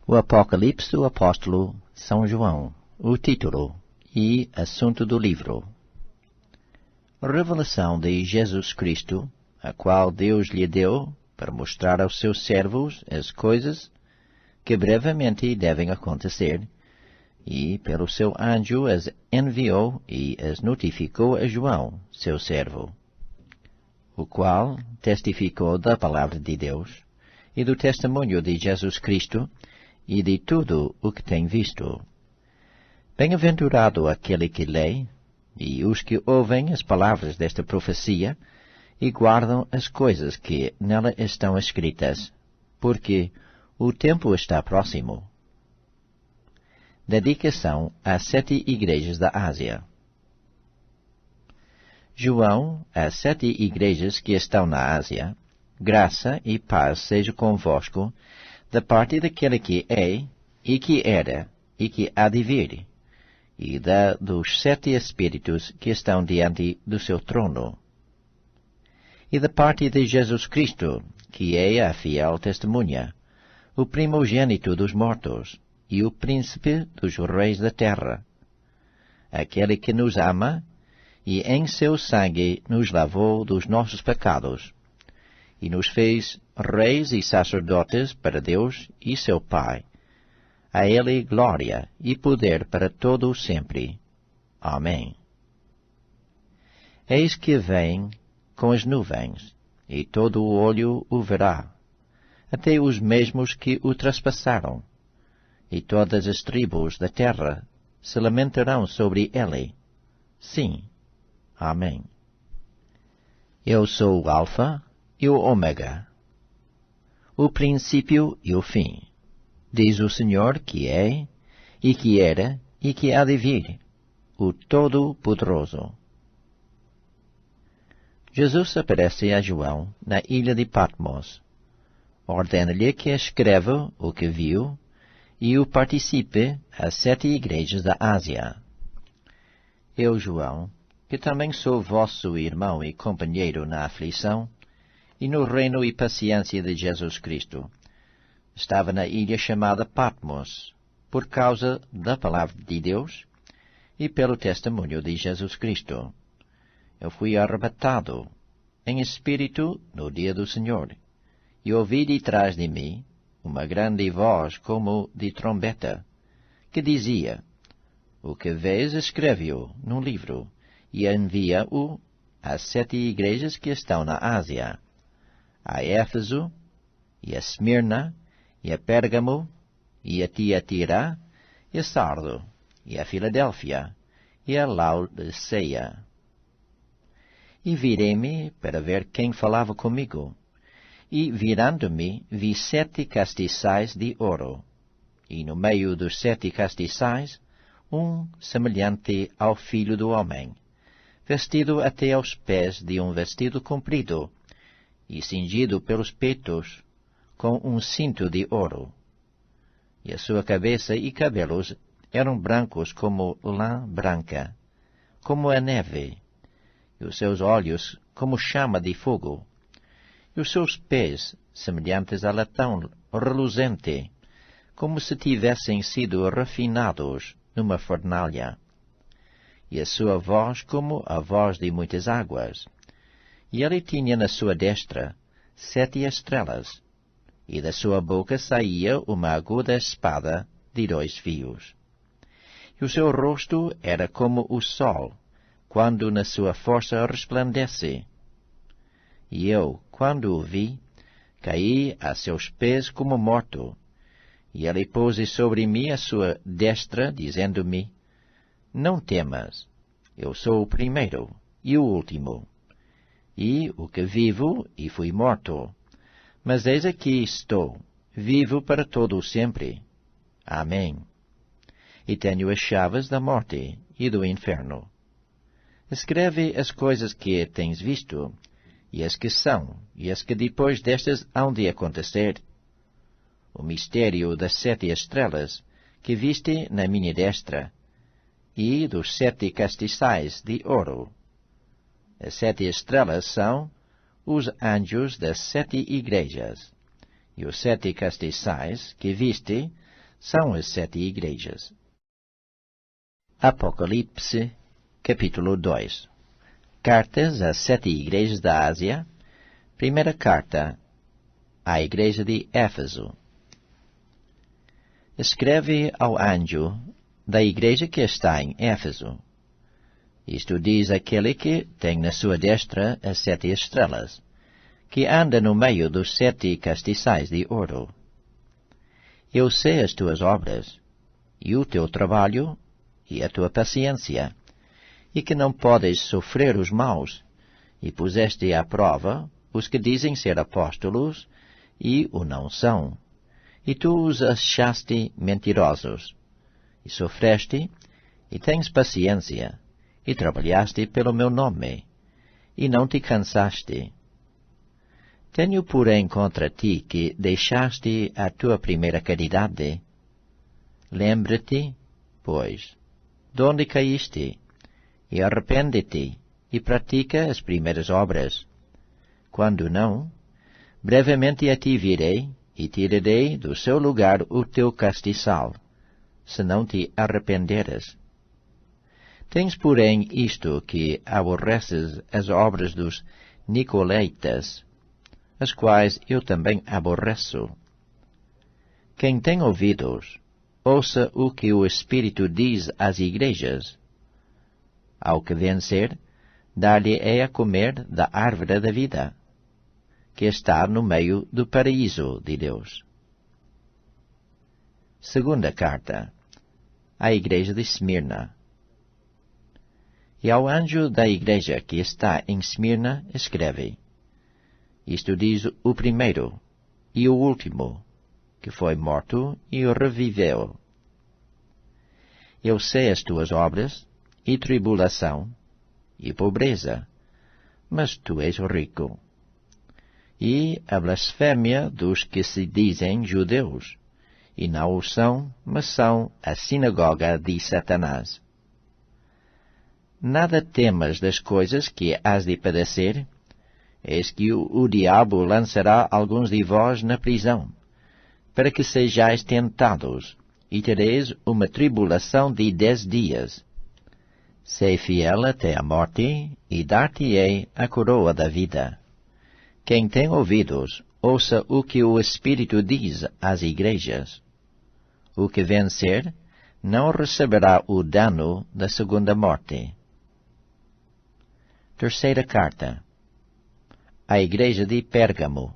O Apocalipse do Apóstolo São João, o título e assunto do livro. Revelação de Jesus Cristo, a qual Deus lhe deu para mostrar aos seus servos as coisas que brevemente devem acontecer, e pelo seu anjo as enviou e as notificou a João, seu servo, o qual testificou da palavra de Deus e do testemunho de Jesus Cristo e de tudo o que tem visto. Bem-aventurado aquele que lê, e os que ouvem as palavras desta profecia, e guardam as coisas que nela estão escritas, porque o tempo está próximo. Dedicação às 7 igrejas da Ásia. João, às 7 igrejas que estão na Ásia, graça e paz seja convosco, da parte daquele que é, e que era, e que há de vir, e dos 7 Espíritos que estão diante do seu trono, e da parte de Jesus Cristo, que é a fiel testemunha, o primogênito dos mortos, e o príncipe dos reis da terra, aquele que nos ama, e em seu sangue nos lavou dos nossos pecados, e nos fez reis e sacerdotes para Deus e seu Pai. A Ele glória e poder para todo o sempre. Amém. Eis que vem com as nuvens, e todo o olho o verá, até os mesmos que o traspassaram, e todas as tribos da terra se lamentarão sobre ele. Sim. Amém. Eu sou o Alfa e o Ômega, o princípio e o fim, diz o Senhor que é, e que era, e que há de vir, o Todo-Poderoso. Jesus aparece a João na ilha de Patmos. Ordena-lhe que escreva o que viu e o participe às 7 igrejas da Ásia. Eu, João, que também sou vosso irmão e companheiro na aflição, e no reino e paciência de Jesus Cristo, estava na ilha chamada Patmos, por causa da palavra de Deus e pelo testemunho de Jesus Cristo. Eu fui arrebatado em espírito no dia do Senhor, e ouvi de trás de mim uma grande voz como de trombeta, que dizia: O que vês, escreve-o num livro, e envia-o às 7 igrejas que estão na Ásia, a Éfeso, e a Esmirna, e a Pérgamo, e a Tiatira, e a Sardo, e a Filadélfia, e a Laodiceia. E virei-me para ver quem falava comigo, e virando-me vi 7 castiçais de ouro, e no meio dos 7 castiçais um semelhante ao Filho do Homem, vestido até aos pés de um vestido comprido, e cingido pelos peitos com um cinto de ouro. E a sua cabeça e cabelos eram brancos como lã branca, como a neve, e os seus olhos como chama de fogo, e os seus pés semelhantes a latão reluzente, como se tivessem sido refinados numa fornalha, e a sua voz como a voz de muitas águas. E ele tinha na sua destra 7 estrelas, e da sua boca saía uma aguda espada de 2 fios. E o seu rosto era como o sol, quando na sua força resplandece. E eu, quando o vi, caí a seus pés como morto, e ele pôs sobre mim a sua destra, dizendo-me: Não temas, eu sou o primeiro e o último, e o que vivo e fui morto, mas eis aqui estou, vivo para todo o sempre. Amém. E tenho as chaves da morte e do inferno. Escreve as coisas que tens visto, e as que são, e as que depois destas hão de acontecer. O mistério das 7 estrelas que viste na minha destra, e dos 7 castiçais de ouro. As 7 estrelas são os anjos das 7 igrejas, e os 7 castiçais que viste são as 7 igrejas. Apocalipse, capítulo 2. Cartas às 7 igrejas da Ásia. Primeira carta à igreja de Éfeso. Escreve ao anjo da igreja que está em Éfeso. Isto diz aquele que tem na sua destra as 7 estrelas, que anda no meio dos 7 castiçais de ouro. Eu sei as tuas obras, e o teu trabalho, e a tua paciência, e que não podes sofrer os maus, e puseste à prova os que dizem ser apóstolos, e o não são, e tu os achaste mentirosos, e sofreste, e tens paciência, e trabalhaste pelo meu nome, e não te cansaste. Tenho, porém, contra ti que deixaste a tua primeira caridade. Lembra-te, pois, de onde caíste, e arrepende-te, e pratica as primeiras obras. Quando não, brevemente a ti virei, e tirarei do seu lugar o teu castiçal, se não te arrependeres. Tens, porém, isto que aborreces as obras dos Nicolaitas, as quais eu também aborreço. Quem tem ouvidos, ouça o que o Espírito diz às igrejas. Ao que vencer, dar-lhe-ei a comer da árvore da vida, que está no meio do paraíso de Deus. Segunda carta à igreja de Esmirna. E ao anjo da igreja que está em Esmirna escreve: Isto diz o primeiro e o último, que foi morto e reviveu. Eu sei as tuas obras, e tribulação, e pobreza, mas tu és rico. E a blasfémia dos que se dizem judeus, e não o são, mas são a sinagoga de Satanás. Nada temas das coisas que hás de padecer. Eis que o diabo lançará alguns de vós na prisão, para que sejais tentados, e tereis uma tribulação de 10 dias. Sei fiel até a morte, e dar-te-ei a coroa da vida. Quem tem ouvidos, ouça o que o Espírito diz às igrejas. O que vencer, não receberá o dano da segunda morte. Terceira carta à igreja de Pérgamo.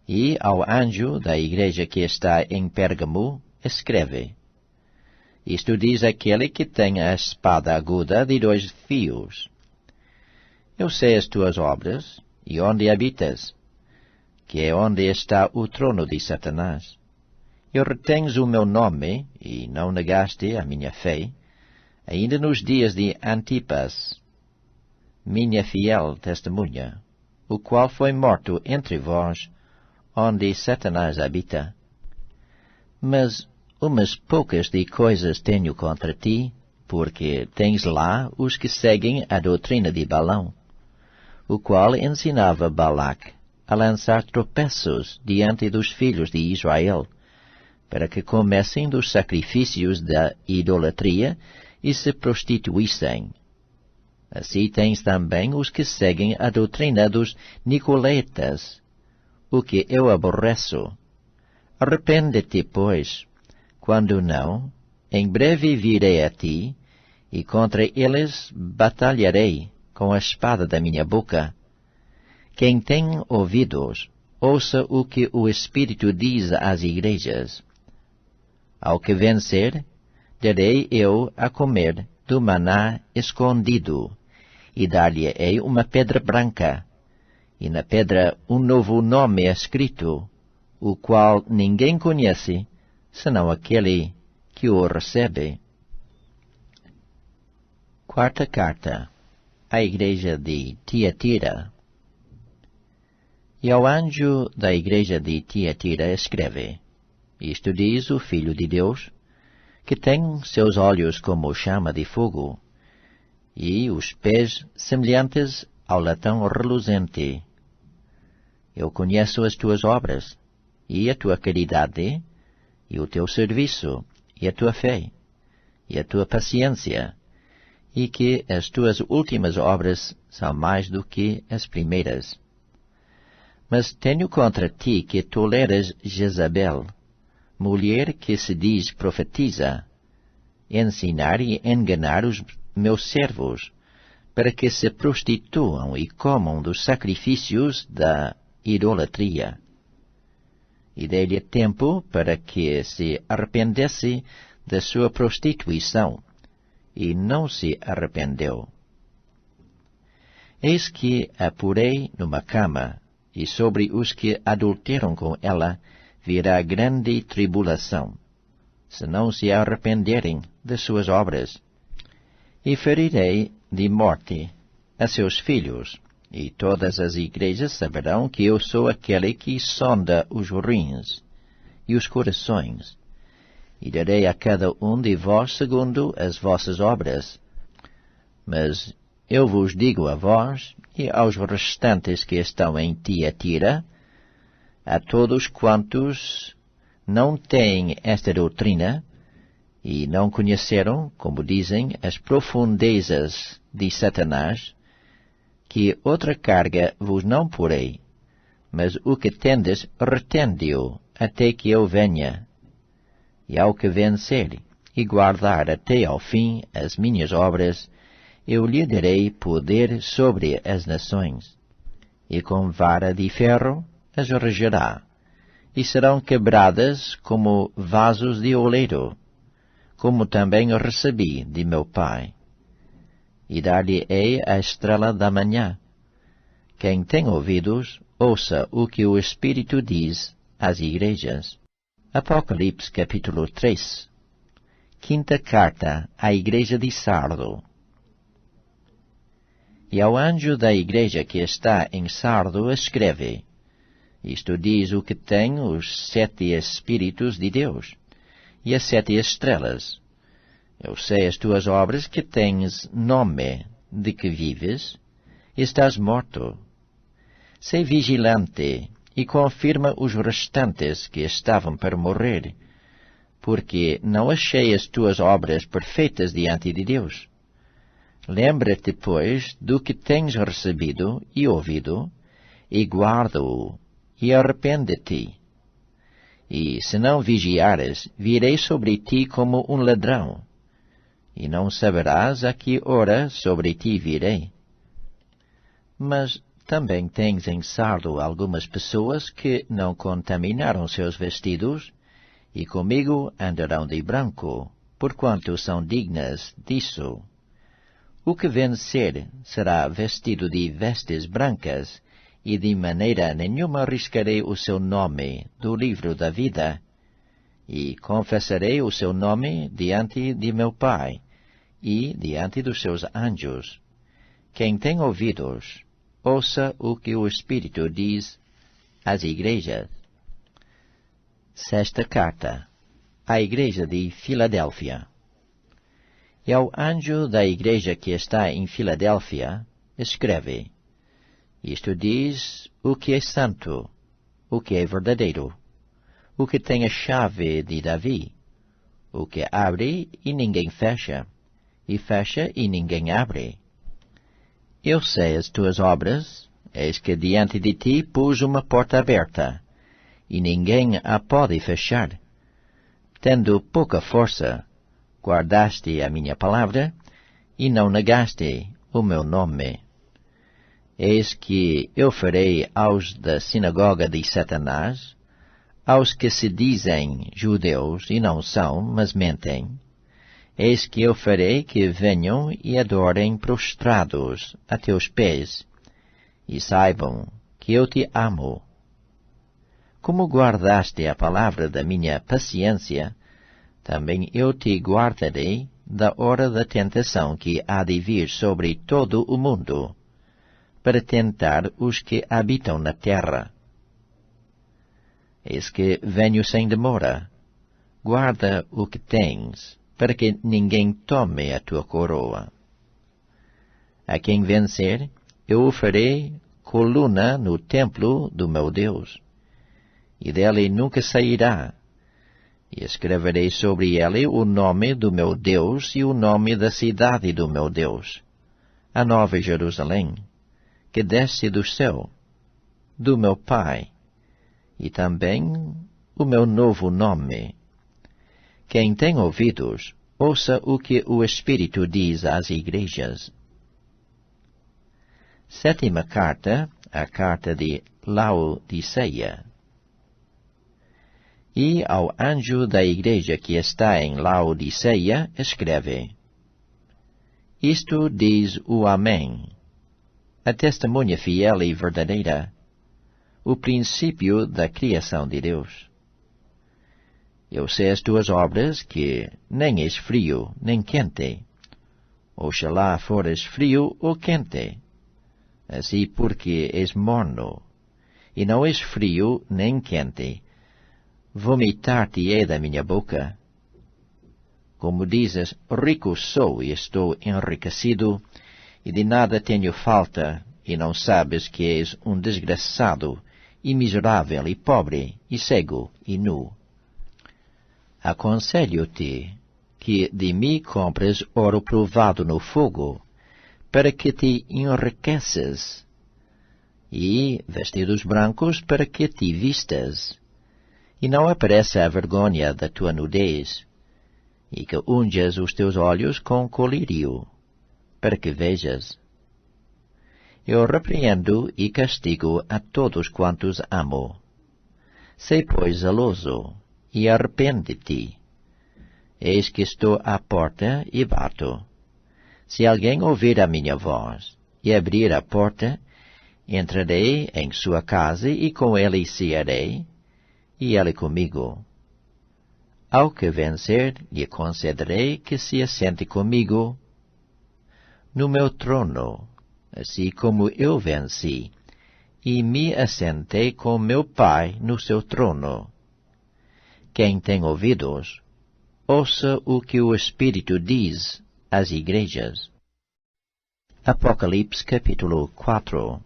E ao anjo da igreja que está em Pérgamo, escreve: Isto diz aquele que tem a espada aguda de 2 fios. Eu sei as tuas obras, e onde habitas, que é onde está o trono de Satanás. E retens o meu nome, e não negaste a minha fé, ainda nos dias de Antipas, minha fiel testemunha, o qual foi morto entre vós, onde Satanás habita. Mas umas poucas de coisas tenho contra ti, porque tens lá os que seguem a doutrina de Balaão, o qual ensinava Balac a lançar tropeços diante dos filhos de Israel, para que comessem dos sacrifícios da idolatria e se prostituíssem. Assim tens também os que seguem a doutrina dos Nicolaitas, o que eu aborreço. Arrepende-te, pois. Quando não, em breve virei a ti, e contra eles batalharei com a espada da minha boca. Quem tem ouvidos, ouça o que o Espírito diz às igrejas. Ao que vencer, darei eu a comer do maná escondido, e dar-lhe-ei uma pedra branca, e na pedra um novo nome escrito, o qual ninguém conhece, senão aquele que o recebe. Quarta carta à igreja de Tiatira. E ao anjo da igreja de Tiatira escreve: Isto diz o Filho de Deus, que tem seus olhos como chama de fogo, e os pés semelhantes ao latão reluzente. Eu conheço as tuas obras, e a tua caridade, e o teu serviço, e a tua fé, e a tua paciência, e que as tuas últimas obras são mais do que as primeiras. Mas tenho contra ti que toleras Jezabel, mulher que se diz profetiza, ensinar e enganar os meus servos, para que se prostituam e comam dos sacrifícios da idolatria. E dei-lhe tempo para que se arrependesse da sua prostituição, e não se arrependeu. Eis que a porei numa cama, e sobre os que adulteram com ela virá grande tribulação, se não se arrependerem de suas obras. E ferirei de morte a seus filhos, e todas as igrejas saberão que eu sou aquele que sonda os rins e os corações, e darei a cada um de vós segundo as vossas obras. Mas eu vos digo a vós e aos restantes que estão em Tiatira, a todos quantos não têm esta doutrina, e não conheceram, como dizem, as profundezas de Satanás, que outra carga vos não porei, mas o que tendes retende-o até que eu venha. E ao que vencer e guardar até ao fim as minhas obras, eu lhe darei poder sobre as nações, e com vara de ferro as regerá, e serão quebradas como vasos de oleiro, como também recebi de meu Pai. E dar-lhe-ei a estrela da manhã. Quem tem ouvidos, ouça o que o Espírito diz às igrejas. Apocalipse capítulo 3. Quinta carta à igreja de Sardo. E ao anjo da igreja que está em Sardo escreve: Isto diz o que tem os 7 Espíritos de Deus, e as 7 estrelas. Eu sei as tuas obras, que tens nome de que vives, e estás morto. Sei vigilante, e confirma os restantes que estavam para morrer, porque não achei as tuas obras perfeitas diante de Deus. Lembra-te, pois, do que tens recebido e ouvido, e guarda-o, e arrepende-te. E se não vigiares, virei sobre ti como um ladrão, e não saberás a que hora sobre ti virei. Mas também tens em Sardo algumas pessoas que não contaminaram seus vestidos, e comigo andarão de branco, porquanto são dignas disso. O que vencer será vestido de vestes brancas, e de maneira nenhuma riscarei o seu nome do livro da vida, e confessarei o seu nome diante de meu Pai, e diante dos seus anjos. Quem tem ouvidos, ouça o que o Espírito diz às igrejas. Sexta carta à igreja de Filadélfia. E ao anjo da igreja que está em Filadélfia, escreve: Isto diz o que é santo, o que é verdadeiro, o que tem a chave de Davi, o que abre e ninguém fecha, e fecha e ninguém abre. Eu sei as tuas obras, eis que diante de ti pus uma porta aberta, e ninguém a pode fechar. Tendo pouca força, guardaste a minha palavra, e não negaste o meu nome. Eis que eu farei aos da sinagoga de Satanás, aos que se dizem judeus e não são, mas mentem, eis que eu farei que venham e adorem prostrados a teus pés, e saibam que eu te amo. Como guardaste a palavra da minha paciência, também eu te guardarei da hora da tentação que há de vir sobre todo o mundo, para tentar os que habitam na terra. Eis que venho sem demora. Guarda o que tens, para que ninguém tome a tua coroa. A quem vencer, eu o farei coluna no templo do meu Deus, e dele nunca sairá, E escreverei sobre ele o nome do meu Deus e o nome da cidade do meu Deus, a Nova Jerusalém, que desce do céu, do meu Pai, e também o meu novo nome. Quem tem ouvidos, ouça o que o Espírito diz às igrejas. Sétima carta, a carta de Laodiceia. E ao anjo da igreja que está em Laodiceia, escreve: Isto diz o Amém, a testemunha fiel e verdadeira, o princípio da criação de Deus. Eu sei as tuas obras, que nem és frio, nem quente. Oxalá fores frio ou quente. Assim porque és morno, e não és frio nem quente, vomitar-te-ei da minha boca. Como dizes, rico sou e estou enriquecido, e de nada tenho falta, e não sabes que és um desgraçado, e miserável, e pobre, e cego, e nu. Aconselho-te que de mim compres ouro provado no fogo, para que te enriqueças, e vestidos brancos para que te vistas, e não apareça a vergonha da tua nudez, e que unjas os teus olhos com colírio, para que vejas. Eu repreendo e castigo a todos quantos amo. Sei, pois, zeloso, e arrepende-te. Eis que estou à porta e bato. Se alguém ouvir a minha voz e abrir a porta, entrarei em sua casa e com ele cearei, e ele comigo. Ao que vencer, lhe concederei que se assente comigo no meu trono, assim como eu venci, e me assentei com meu Pai no seu trono. Quem tem ouvidos, ouça o que o Espírito diz às igrejas. Apocalipse capítulo 4.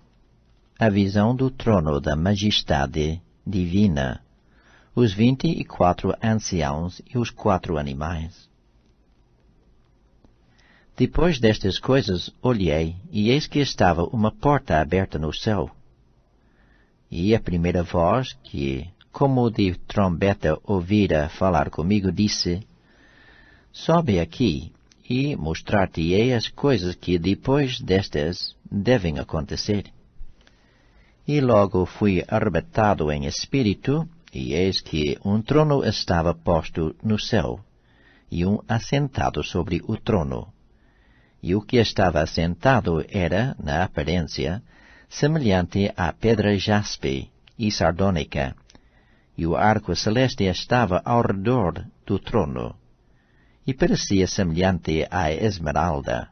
A visão do trono da majestade divina, os 24 anciãos e os 4 animais. Depois destas coisas olhei, e eis que estava uma porta aberta no céu. E a primeira voz, que, como de trombeta ouvira falar comigo, disse: Sobe aqui, e mostrar-te-ei as coisas que depois destas devem acontecer. E logo fui arrebatado em espírito, e eis que um trono estava posto no céu, e um assentado sobre o trono. E o que estava assentado era, na aparência, semelhante à pedra jaspe e sardônica, e o arco celeste estava ao redor do trono, e parecia semelhante à esmeralda.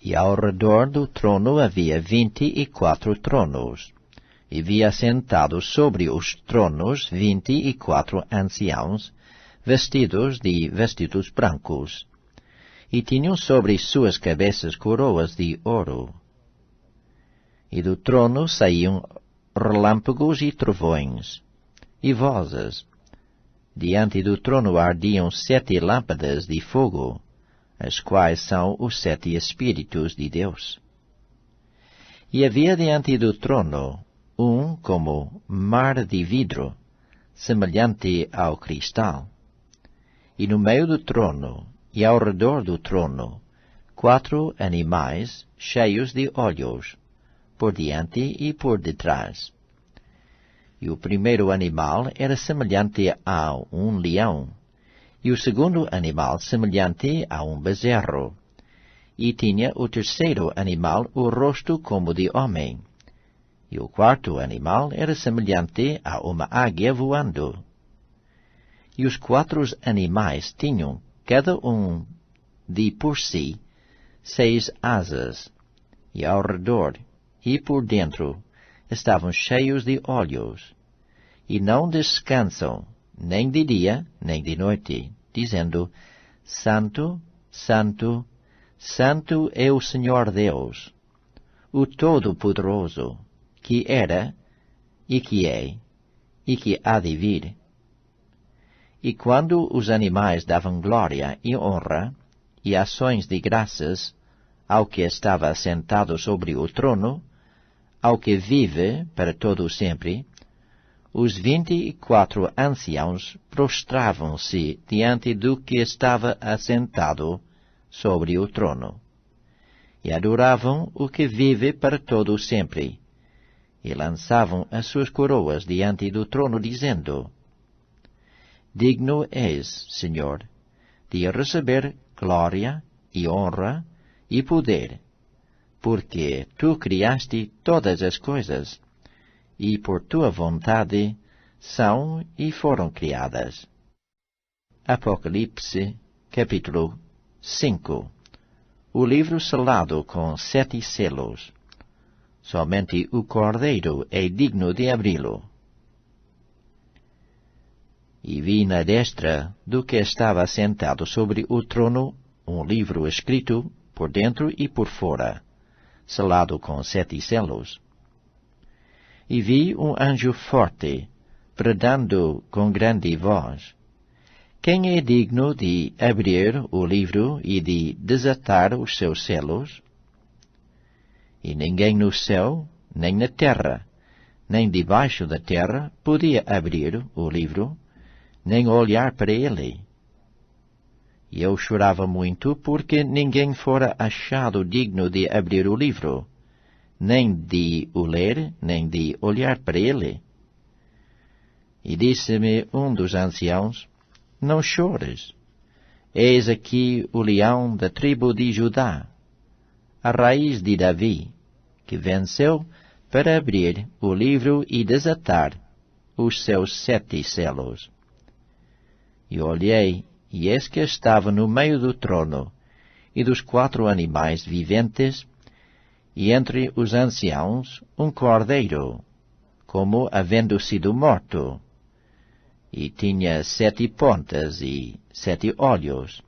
E ao redor do trono havia 24 tronos, e havia assentados sobre os tronos 24 anciãos, vestidos de vestidos brancos, e tinham sobre suas cabeças coroas de ouro. E do trono saíam relâmpagos e trovões, e vozes. Diante do trono ardiam 7 lâmpadas de fogo, as quais são os 7 Espíritos de Deus. E havia diante do trono um como mar de vidro, semelhante ao cristal. E no meio do trono, e ao redor do trono, 4 animais cheios de olhos, por diante e por detrás. E o primeiro animal era semelhante a um leão, e o segundo animal semelhante a um bezerro. E tinha o terceiro animal o rosto como de homem. E o quarto animal era semelhante a uma águia voando. E os 4 animais tinham, cada um de por si, 6 asas, e ao redor e por dentro estavam cheios de olhos, e não descansam, nem de dia, nem de noite, dizendo: Santo, Santo, Santo é o Senhor Deus, o Todo-Poderoso, que era, e que é, e que há de vir. E quando os animais davam glória e honra e ações de graças ao que estava assentado sobre o trono, ao que vive para todo o sempre, os 24 anciãos prostravam-se diante do que estava assentado sobre o trono, e adoravam o que vive para todo o sempre, e lançavam as suas coroas diante do trono, dizendo: Digno és, Senhor, de receber glória e honra e poder, porque tu criaste todas as coisas, e por tua vontade são e foram criadas. Apocalipse, capítulo 5. O livro selado com 7 selos. Somente o Cordeiro é digno de abri-lo. E vi na destra do que estava assentado sobre o trono um livro escrito por dentro e por fora, selado com 7 selos. E vi um anjo forte, bradando com grande voz: Quem é digno de abrir o livro e de desatar os seus selos? E ninguém no céu, nem na terra, nem debaixo da terra, podia abrir o livro, nem olhar para ele. E eu chorava muito, porque ninguém fora achado digno de abrir o livro, nem de o ler, nem de olhar para ele. E disse-me um dos anciãos: Não chores. Eis aqui o leão da tribo de Judá, a raiz de Davi, que venceu para abrir o livro e desatar os seus 7 selos. E olhei, e eis que estava no meio do trono, e dos 4 animais viventes, e entre os anciãos um cordeiro, como havendo sido morto, e tinha 7 pontas e 7 olhos,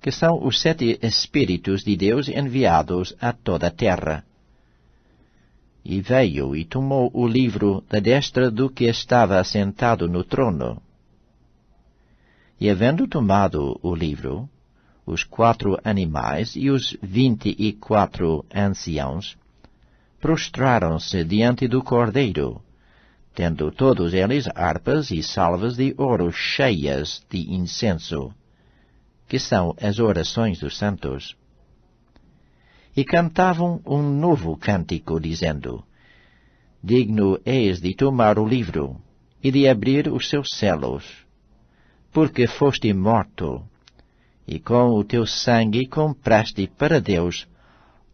que são os 7 Espíritos de Deus enviados a toda a terra. E veio e tomou o livro da destra do que estava assentado no trono. E havendo tomado o livro, os 4 animais e os 24 anciãos prostraram-se diante do Cordeiro, tendo todos eles harpas e salvas de ouro cheias de incenso, que são as orações dos santos. E cantavam um novo cântico, dizendo: Digno és de tomar o livro e de abrir os seus selos, porque foste morto, e com o teu sangue compraste para Deus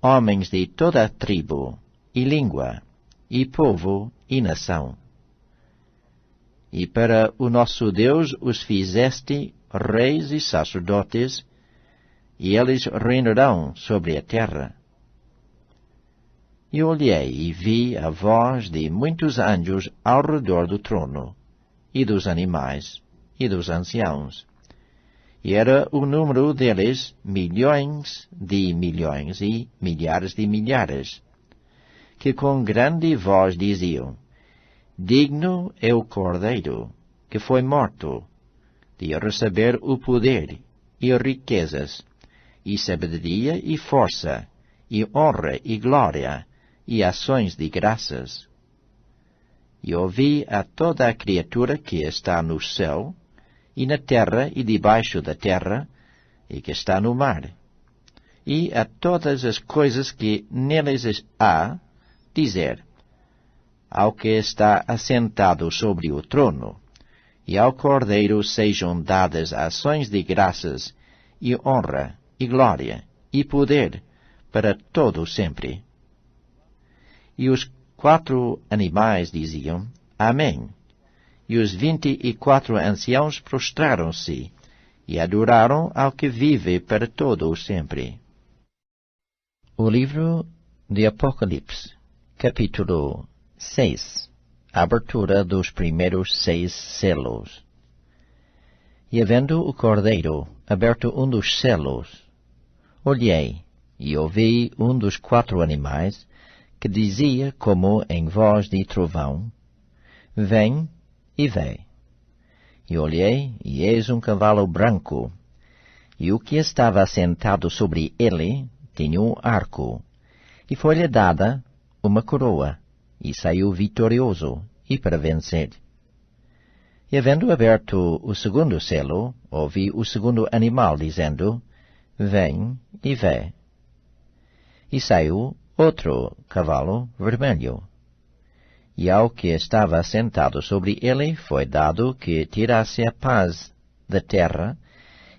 homens de toda a tribo, e língua, e povo, e nação. E para o nosso Deus os fizeste reis e sacerdotes, e eles reinarão sobre a terra. E olhei e vi a voz de muitos anjos ao redor do trono, e dos animais, e dos anciãos. E era o número deles milhões de milhões e milhares de milhares, que com grande voz diziam: Digno é o Cordeiro, que foi morto, de receber o poder, e riquezas, e sabedoria, e força, e honra, e glória, e ações de graças. E ouvi a toda a criatura que está no céu, e na terra, e debaixo da terra, e que está no mar, e a todas as coisas que neles há, dizer: Ao que está assentado sobre o trono, e ao Cordeiro sejam dadas ações de graças, e honra, e glória, e poder, para todo o sempre. E os 4 animais diziam: Amém. E os 24 anciãos prostraram-se, e adoraram ao que vive para todo o sempre. O livro de Apocalipse, capítulo 6. Abertura dos primeiros 6 selos. E havendo o Cordeiro aberto um dos selos, olhei, e ouvi um dos 4 animais, que dizia como em voz de trovão: Vem e vê. E olhei, e eis cavalo branco, e o que estava assentado sobre ele tinha arco, e foi-lhe dada uma coroa, e saiu vitorioso, e para vencer. E havendo aberto o segundo selo, ouvi o segundo animal dizendo, Vem e vê. E saiu outro cavalo vermelho. E ao que estava assentado sobre ele foi dado que tirasse a paz da terra,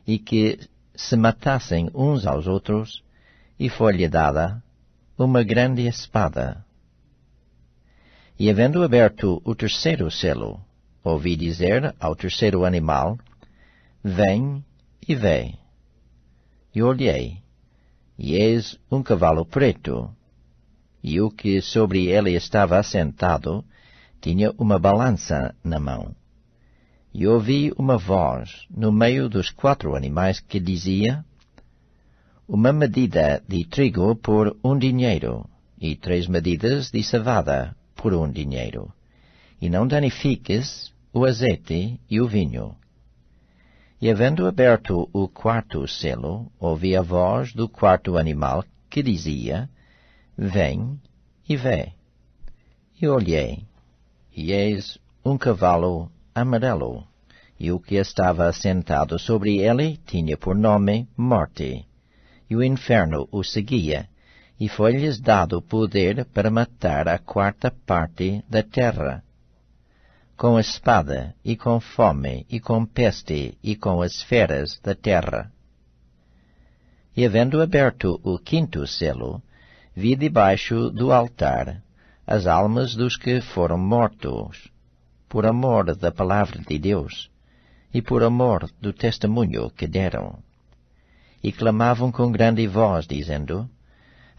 e que se matassem uns aos outros, e foi-lhe dada uma grande espada. E havendo aberto o terceiro selo, ouvi dizer ao terceiro animal, Vem e vê. E olhei, e eis cavalo preto, e o que sobre ele estava assentado tinha uma balança na mão. E ouvi uma voz no meio dos 4 animais que dizia, uma medida de trigo por dinheiro, e 3 medidas de cevada por dinheiro. E não danifiques o azeite e o vinho. E havendo aberto o quarto selo, ouvi a voz do quarto animal que dizia, Vem e vê. E olhei, e eis cavalo amarelo, e o que estava assentado sobre ele tinha por nome Morte, e o inferno o seguia, e foi-lhes dado poder para matar a 4ª parte da terra, com a espada, e com fome, e com peste, e com as feras da terra. E havendo aberto o 5º selo, vi debaixo do altar as almas dos que foram mortos, por amor da palavra de Deus, e por amor do testemunho que deram. E clamavam com grande voz, dizendo,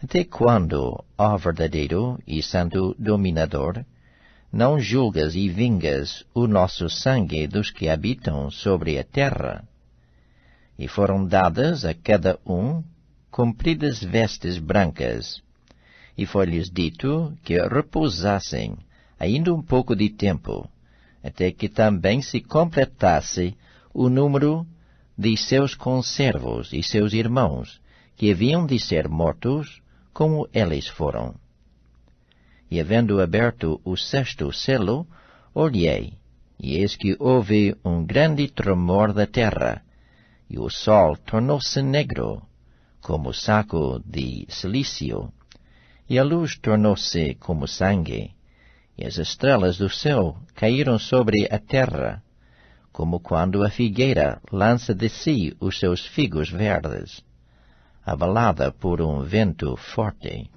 Até quando, ó verdadeiro e santo dominador, não julgas e vingas o nosso sangue dos que habitam sobre a terra? E foram dadas a cada compridas vestes brancas, e foi-lhes dito que repousassem ainda pouco de tempo, até que também se completasse o número de seus conservos e seus irmãos, que haviam de ser mortos, como eles foram. E havendo aberto o 6º selo, olhei, e eis que houve grande tremor da terra, e o sol tornou-se negro, como saco de cilício, e a luz tornou-se como sangue, e as estrelas do céu caíram sobre a terra, como quando a figueira lança de si os seus figos verdes, abalada por vento forte.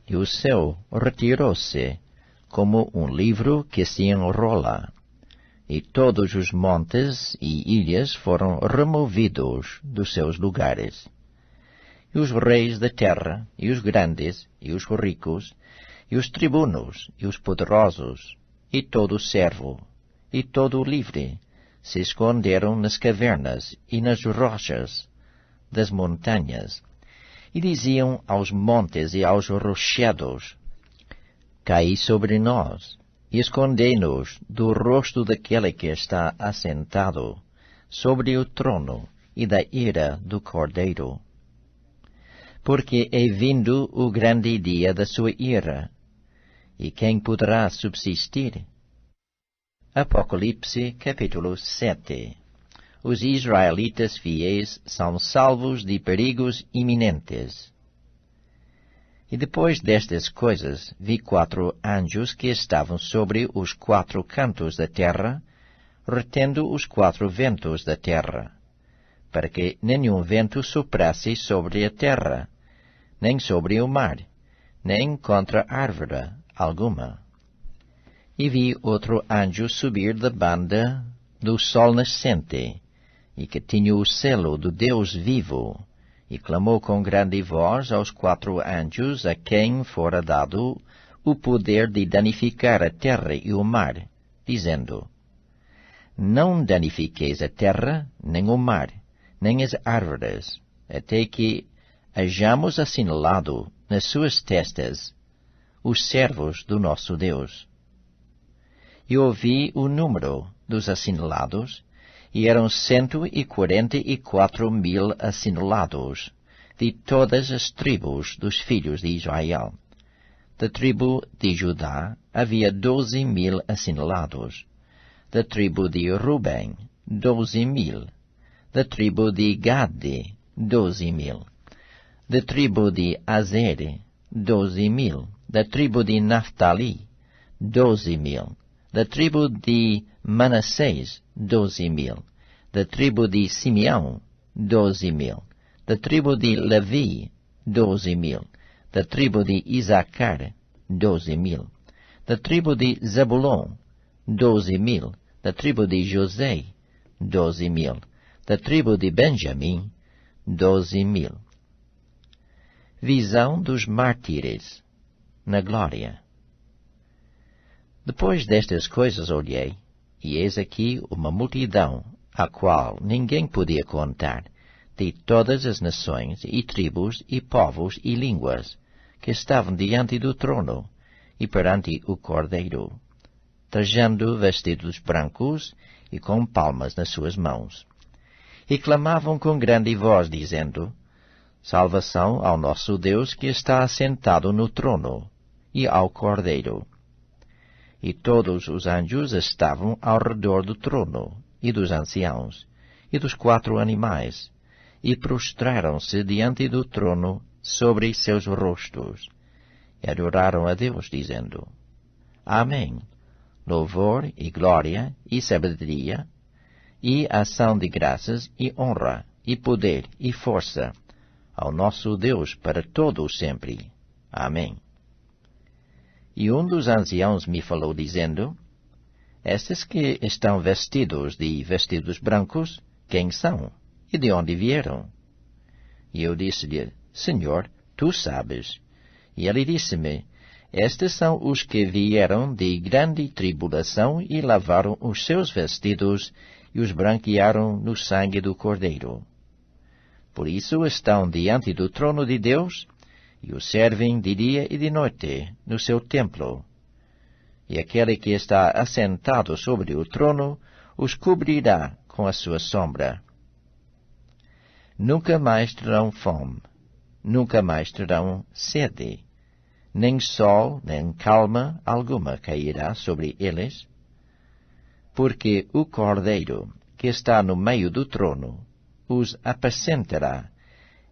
E o céu retirou-se, como livro que se enrola, e todos os montes e ilhas foram removidos dos seus lugares. E os reis da terra, e os grandes, e os ricos, e os tribunos, e os poderosos, e todo o servo, e todo o livre, se esconderam nas cavernas e nas rochas das montanhas, e diziam aos montes e aos rochedos, Caí sobre nós, e escondei-nos do rosto daquele que está assentado sobre o trono e da ira do Cordeiro. Porque é vindo o grande dia da sua ira, e quem poderá subsistir? Apocalipse, capítulo 7. Os israelitas fiéis são salvos de perigos iminentes. E depois destas coisas, vi 4 anjos que estavam sobre os 4 cantos da terra, retendo os 4 ventos da terra, para que nenhum vento soprasse sobre a terra, nem sobre o mar, nem contra árvore alguma. E vi outro anjo subir da banda do sol nascente, e que tinha o selo do Deus vivo, e clamou com grande voz aos 4 anjos a quem fora dado o poder de danificar a terra e o mar, dizendo, Não danifiqueis a terra, nem o mar, nem as árvores, até que hajamos assinalado nas suas testas os servos do nosso Deus. E ouvi o número dos assinalados, e eram 144.000 assinalados, de todas as tribos dos filhos de Israel. Da tribo de Judá havia 12.000 assinalados. Da tribo de Ruben, 12.000. Da tribo de Gade, 12.000. Da tribo de Azer, 12.000. Da tribo de Naftali, 12.000. Da tribo de Manassés, 12.000. Da tribo de Simeão, 12.000. Da tribo de Levi, 12.000. Da tribo de Isacar, 12.000. Da tribo de Zabulon, 12.000. Da tribo de José, 12.000. Da tribo de Benjamim, 12.000. Visão dos mártires, na glória. Depois destas coisas olhei, e eis aqui uma multidão, a qual ninguém podia contar, de todas as nações, e tribos, e povos, e línguas, que estavam diante do trono, e perante o Cordeiro, trajando vestidos brancos, e com palmas nas suas mãos. E clamavam com grande voz, dizendo: Salvação ao nosso Deus que está assentado no trono, e ao Cordeiro. E todos os anjos estavam ao redor do trono, e dos anciãos, e dos 4 animais, e prostraram-se diante do trono sobre seus rostos, e adoraram a Deus, dizendo: Amém. Louvor e glória e sabedoria, e ação de graças e honra, e poder e força, ao nosso Deus para todo o sempre. Amém. E um dos anciãos me falou, dizendo: Estes que estão vestidos de vestidos brancos, quem são? E de onde vieram? E eu disse-lhe: Senhor, tu sabes. E ele disse-me: Estes são os que vieram de grande tribulação e lavaram os seus vestidos e os branquearam no sangue do Cordeiro. Por isso estão diante do trono de Deus e o servem de dia e de noite no seu templo. E aquele que está assentado sobre o trono os cobrirá com a sua sombra. Nunca mais terão fome, nunca mais terão sede, nem sol, nem calma alguma cairá sobre eles, porque o Cordeiro, que está no meio do trono, os apacentará,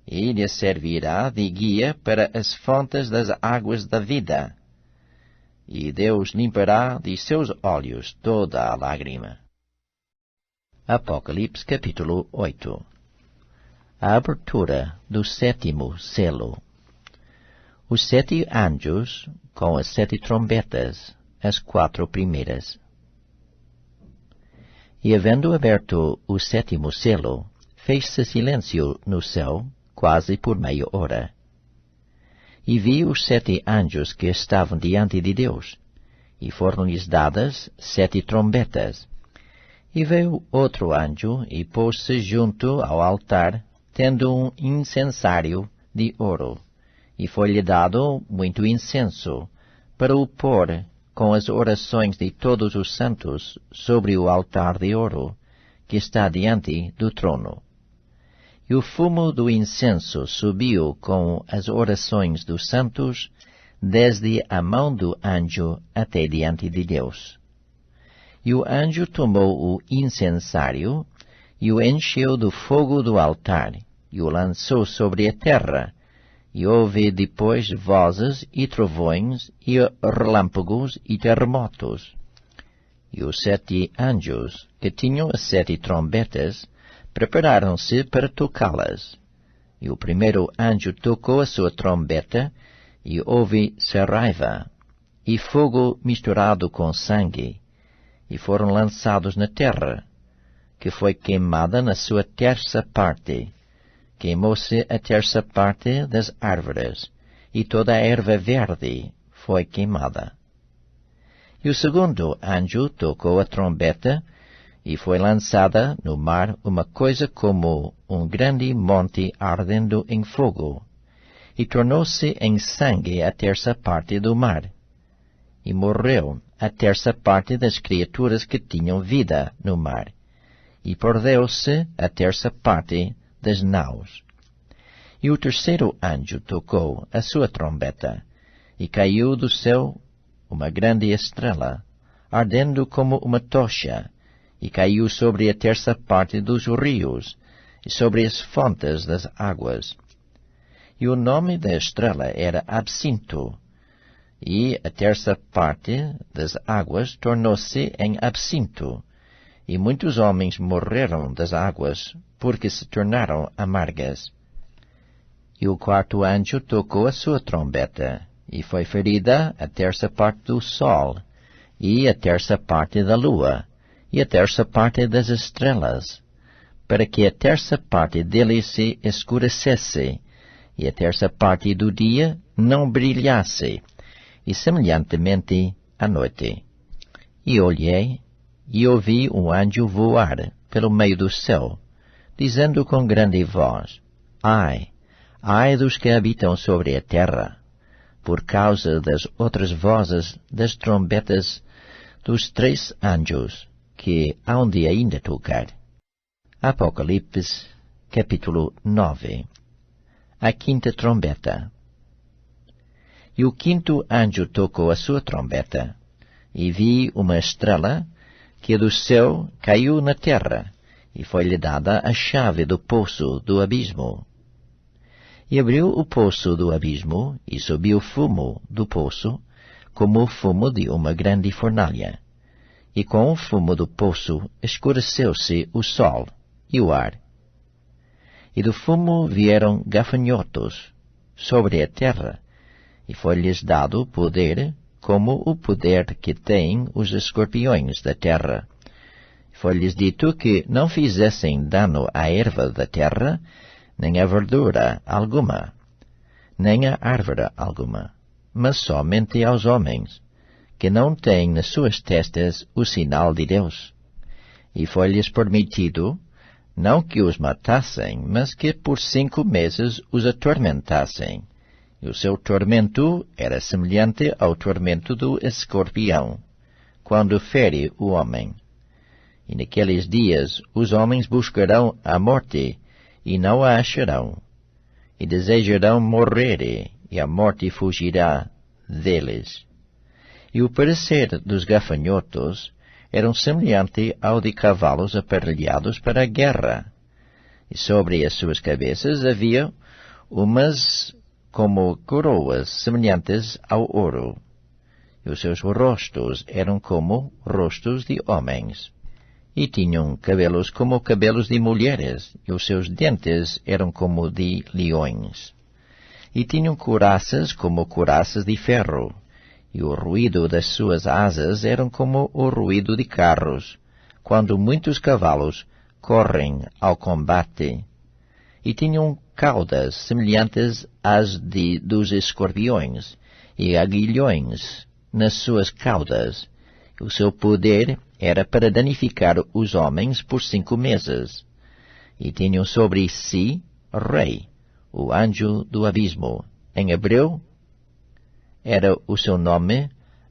e lhes servirá de guia para as fontes das águas da vida, e Deus limpará de seus olhos toda a lágrima. Apocalipse capítulo 8. A abertura do 7º selo. Os 7 anjos, com as 7 trombetas, as 4 primeiras. E havendo aberto o 7º selo, fez-se silêncio no céu, quase por meia hora. E vi os 7 anjos que estavam diante de Deus, e foram-lhes dadas 7 trombetas. E veio outro anjo, e pôs-se junto ao altar, tendo um incensário de ouro, e foi-lhe dado muito incenso, para o pôr com as orações de todos os santos sobre o altar de ouro, que está diante do trono. E o fumo do incenso subiu com as orações dos santos, desde a mão do anjo até diante de Deus. E o anjo tomou o incensário, e o encheu do fogo do altar, e o lançou sobre a terra, e houve depois vozes e trovões, e relâmpagos e terremotos. E os 7 anjos, que tinham as 7 trombetas, prepararam-se para tocá-las. E o primeiro anjo tocou a sua trombeta, e houve raiva, e fogo misturado com sangue, e foram lançados na terra, que foi queimada na sua terça parte. Queimou-se a terça parte das árvores, e toda a erva verde foi queimada. E o segundo anjo tocou a trombeta, e foi lançada no mar uma coisa como um grande monte ardendo em fogo, e tornou-se em sangue a terça parte do mar. E morreu a terça parte das criaturas que tinham vida no mar, e perdeu-se a terça parte das naus. E o terceiro anjo tocou a sua trombeta, e caiu do céu uma grande estrela, ardendo como uma tocha, e caiu sobre a terça parte dos rios, e sobre as fontes das águas. E o nome da estrela era Absinto, e a terça parte das águas tornou-se em absinto, e muitos homens morreram das águas, porque se tornaram amargas. E o quarto anjo tocou a sua trombeta, e foi ferida a terça parte do sol, e a terça parte da lua, e a terça parte das estrelas, para que a terça parte dele se escurecesse, e a terça parte do dia não brilhasse, e semelhantemente à noite. E olhei, e ouvi um anjo voar pelo meio do céu, dizendo com grande voz: Ai, ai dos que habitam sobre a terra, por causa das outras vozes das trombetas dos 3 anjos, que hão de ainda tocar. Apocalipse, capítulo 9. A quinta trombeta. E o quinto anjo tocou a sua trombeta, e vi uma estrela que do céu caiu na terra, e foi-lhe dada a chave do poço do abismo. E abriu o poço do abismo, e subiu fumo do poço, como o fumo de uma grande fornalha. E com o fumo do poço escureceu-se o sol e o ar. E do fumo vieram gafanhotos sobre a terra, e foi-lhes dado poder, como o poder que têm os escorpiões da terra. Foi-lhes dito que não fizessem dano à erva da terra, nem à verdura alguma, nem à árvore alguma, mas somente aos homens, que não têm nas suas testas o sinal de Deus. E foi-lhes permitido, não que os matassem, mas que por 5 meses os atormentassem. E o seu tormento era semelhante ao tormento do escorpião, quando fere o homem. E naqueles dias os homens buscarão a morte, e não a acharão, e desejarão morrer, e a morte fugirá deles. E o parecer dos gafanhotos era semelhante ao de cavalos aparelhados para a guerra, e sobre as suas cabeças havia umas como coroas semelhantes ao ouro, e os seus rostos eram como rostos de homens. E tinham cabelos como cabelos de mulheres, e os seus dentes eram como de leões. E tinham couraças como couraças de ferro, e o ruído das suas asas eram como o ruído de carros, quando muitos cavalos correm ao combate. E tinham caudas semelhantes às dos escorpiões, e aguilhões nas suas caudas. O seu poder era para danificar os homens por 5 meses. E tinham sobre si rei, o anjo do abismo. Em hebreu era o seu nome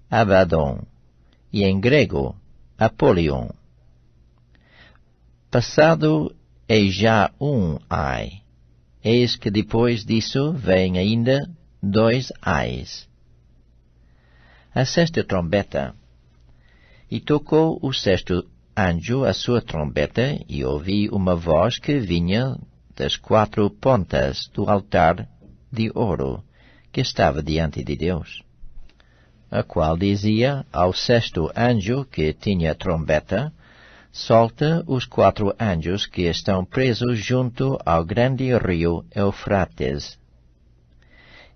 Abaddon, e em grego Apolion. Passado é já um ai. Eis que depois disso vem ainda 2 ais. A sexta trombeta. E tocou o sexto anjo a sua trombeta, e ouvi uma voz que vinha das 4 pontas do altar de ouro que estava diante de Deus, a qual dizia ao sexto anjo que tinha a trombeta: solta os 4 anjos que estão presos junto ao grande rio Eufrates.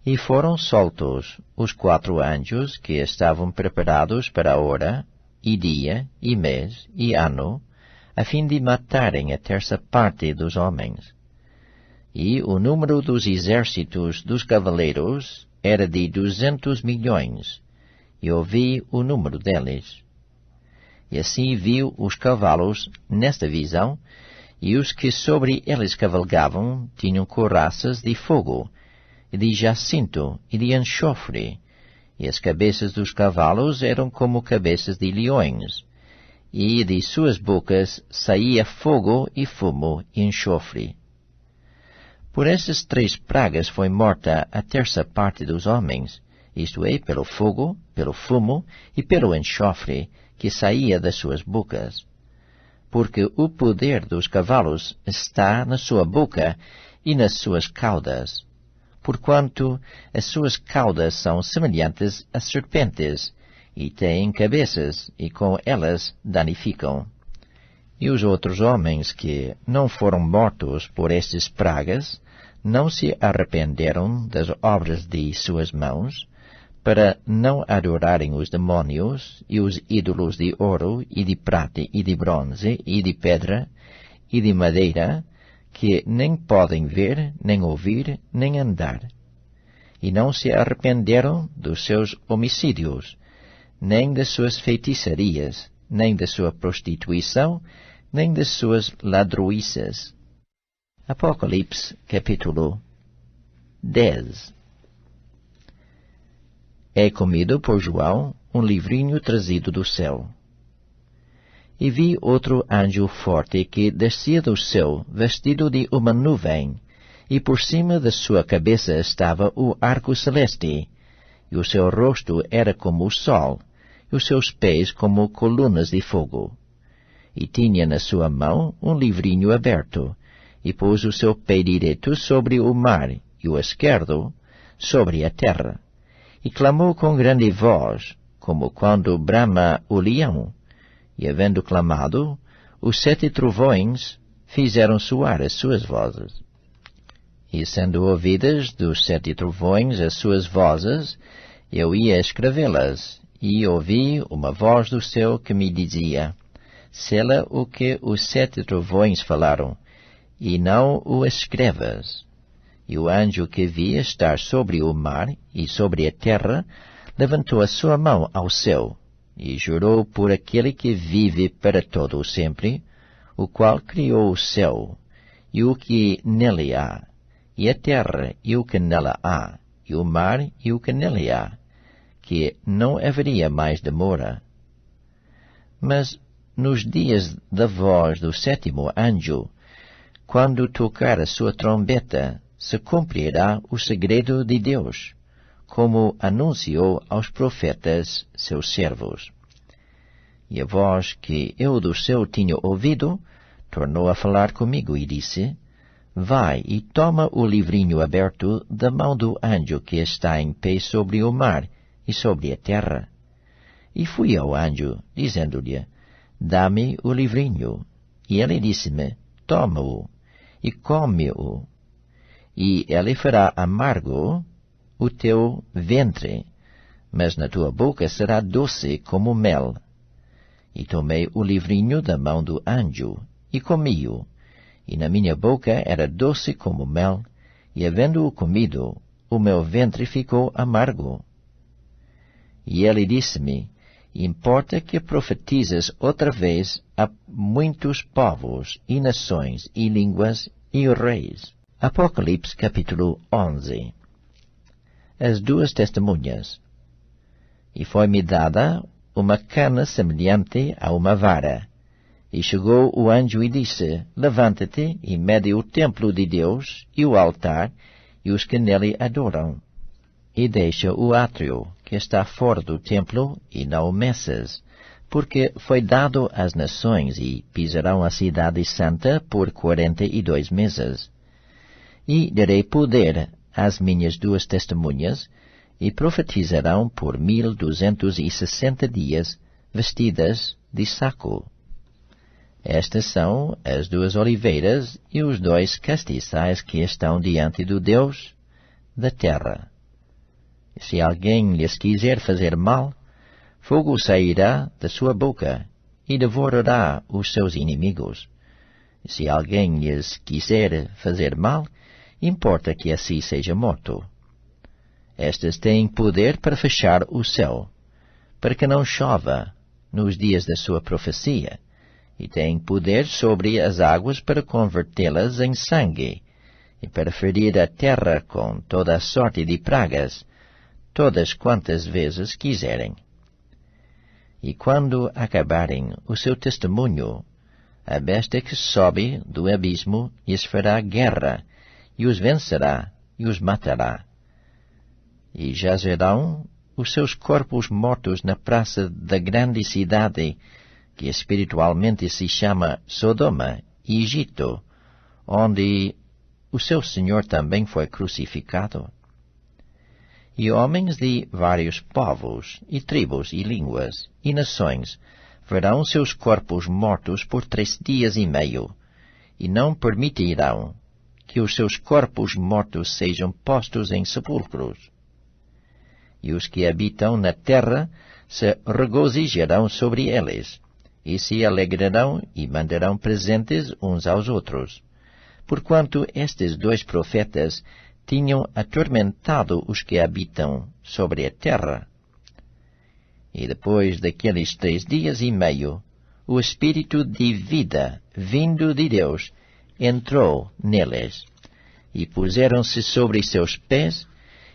E foram soltos os 4 anjos que estavam preparados para a hora, e dia, e mês, e ano, a fim de matarem a terça parte dos homens. E o número dos exércitos dos cavaleiros era de 200 milhões, e ouvi o número deles. E assim viu os cavalos nesta visão, e os que sobre eles cavalgavam tinham couraças de fogo, e de jacinto, e de enxofre, e as cabeças dos cavalos eram como cabeças de leões, e de suas bocas saía fogo e fumo e enxofre. Por estas 3 pragas foi morta a terça parte dos homens, isto é, pelo fogo, pelo fumo e pelo enxofre que saía das suas bocas. Porque o poder dos cavalos está na sua boca e nas suas caudas, porquanto as suas caudas são semelhantes a serpentes, e têm cabeças, e com elas danificam. E os outros homens que não foram mortos por estas pragas, não se arrependeram das obras de suas mãos, para não adorarem os demónios e os ídolos de ouro e de prata e de bronze e de pedra e de madeira, que nem podem ver, nem ouvir, nem andar. E não se arrependeram dos seus homicídios, nem das suas feitiçarias, nem da sua prostituição, nem das suas ladroiças. Apocalipse, capítulo 10. É comido por João um livrinho trazido do céu. E vi outro anjo forte que descia do céu, vestido de uma nuvem, e por cima da sua cabeça estava o arco celeste, e o seu rosto era como o sol, e os seus pés como colunas de fogo. E tinha na sua mão um livrinho aberto, e pôs o seu pé direito sobre o mar, e o esquerdo sobre a terra. E clamou com grande voz, como quando brama o leão. E havendo clamado, os 7 trovões fizeram soar as suas vozes. E sendo ouvidas dos 7 trovões as suas vozes, eu ia escrevê-las, e ouvi uma voz do céu que me dizia: sela o que os 7 trovões falaram, e não o escrevas. E o anjo que vi estar sobre o mar e sobre a terra levantou a sua mão ao céu, e jurou por aquele que vive para todo o sempre, o qual criou o céu, e o que nele há, e a terra, e o que nela há, e o mar, e o que nele há, que não haveria mais demora. Mas nos dias da voz do 7º anjo, quando tocar a sua trombeta, se cumprirá o segredo de Deus, como anunciou aos profetas, seus servos. E a voz que eu do céu tinha ouvido, tornou a falar comigo e disse: vai e toma o livrinho aberto da mão do anjo que está em pé sobre o mar e sobre a terra. E fui ao anjo, dizendo-lhe: dá-me o livrinho. E ele disse-me: toma-o e come-o, e ele fará amargo o teu ventre, mas na tua boca será doce como mel. E tomei o livrinho da mão do anjo, e comi-o, e na minha boca era doce como mel, e havendo-o comido, o meu ventre ficou amargo. E ele disse-me: importa que profetizes outra vez a muitos povos, e nações, e línguas, e reis. Apocalipse, capítulo 11. As 2 testemunhas. E foi-me dada uma cana semelhante a uma vara. E chegou o anjo e disse: levanta-te e mede o templo de Deus, e o altar, e os que nele adoram. E deixa o átrio, que está fora do templo, e não o meças, porque foi dado às nações, e pisarão a cidade santa por 42 meses. E darei poder às minhas 2 testemunhas, e profetizarão por 1260 dias, vestidas de saco. Estas são as 2 oliveiras e os 2 castiçais que estão diante do Deus da terra. E se alguém lhes quiser fazer mal, fogo sairá da sua boca e devorará os seus inimigos. E se alguém lhes quiser fazer mal, importa que assim seja morto. Estas têm poder para fechar o céu, para que não chova nos dias da sua profecia, e têm poder sobre as águas para convertê-las em sangue, e para ferir a terra com toda a sorte de pragas, todas quantas vezes quiserem. E quando acabarem o seu testemunho, a besta que sobe do abismo lhes fará guerra, e os vencerá, e os matará. E jazerão os seus corpos mortos na praça da grande cidade, que espiritualmente se chama Sodoma e Egito, onde o seu Senhor também foi crucificado. E homens de vários povos, e tribos, e línguas, e nações, verão seus corpos mortos por 3 dias e meio, e não permitirão que os seus corpos mortos sejam postos em sepulcros. E os que habitam na terra se regozijarão sobre eles, e se alegrarão e mandarão presentes uns aos outros, porquanto estes 2 profetas tinham atormentado os que habitam sobre a terra. E depois daqueles 3 dias e meio, o Espírito de vida, vindo de Deus, entrou neles, e puseram-se sobre seus pés,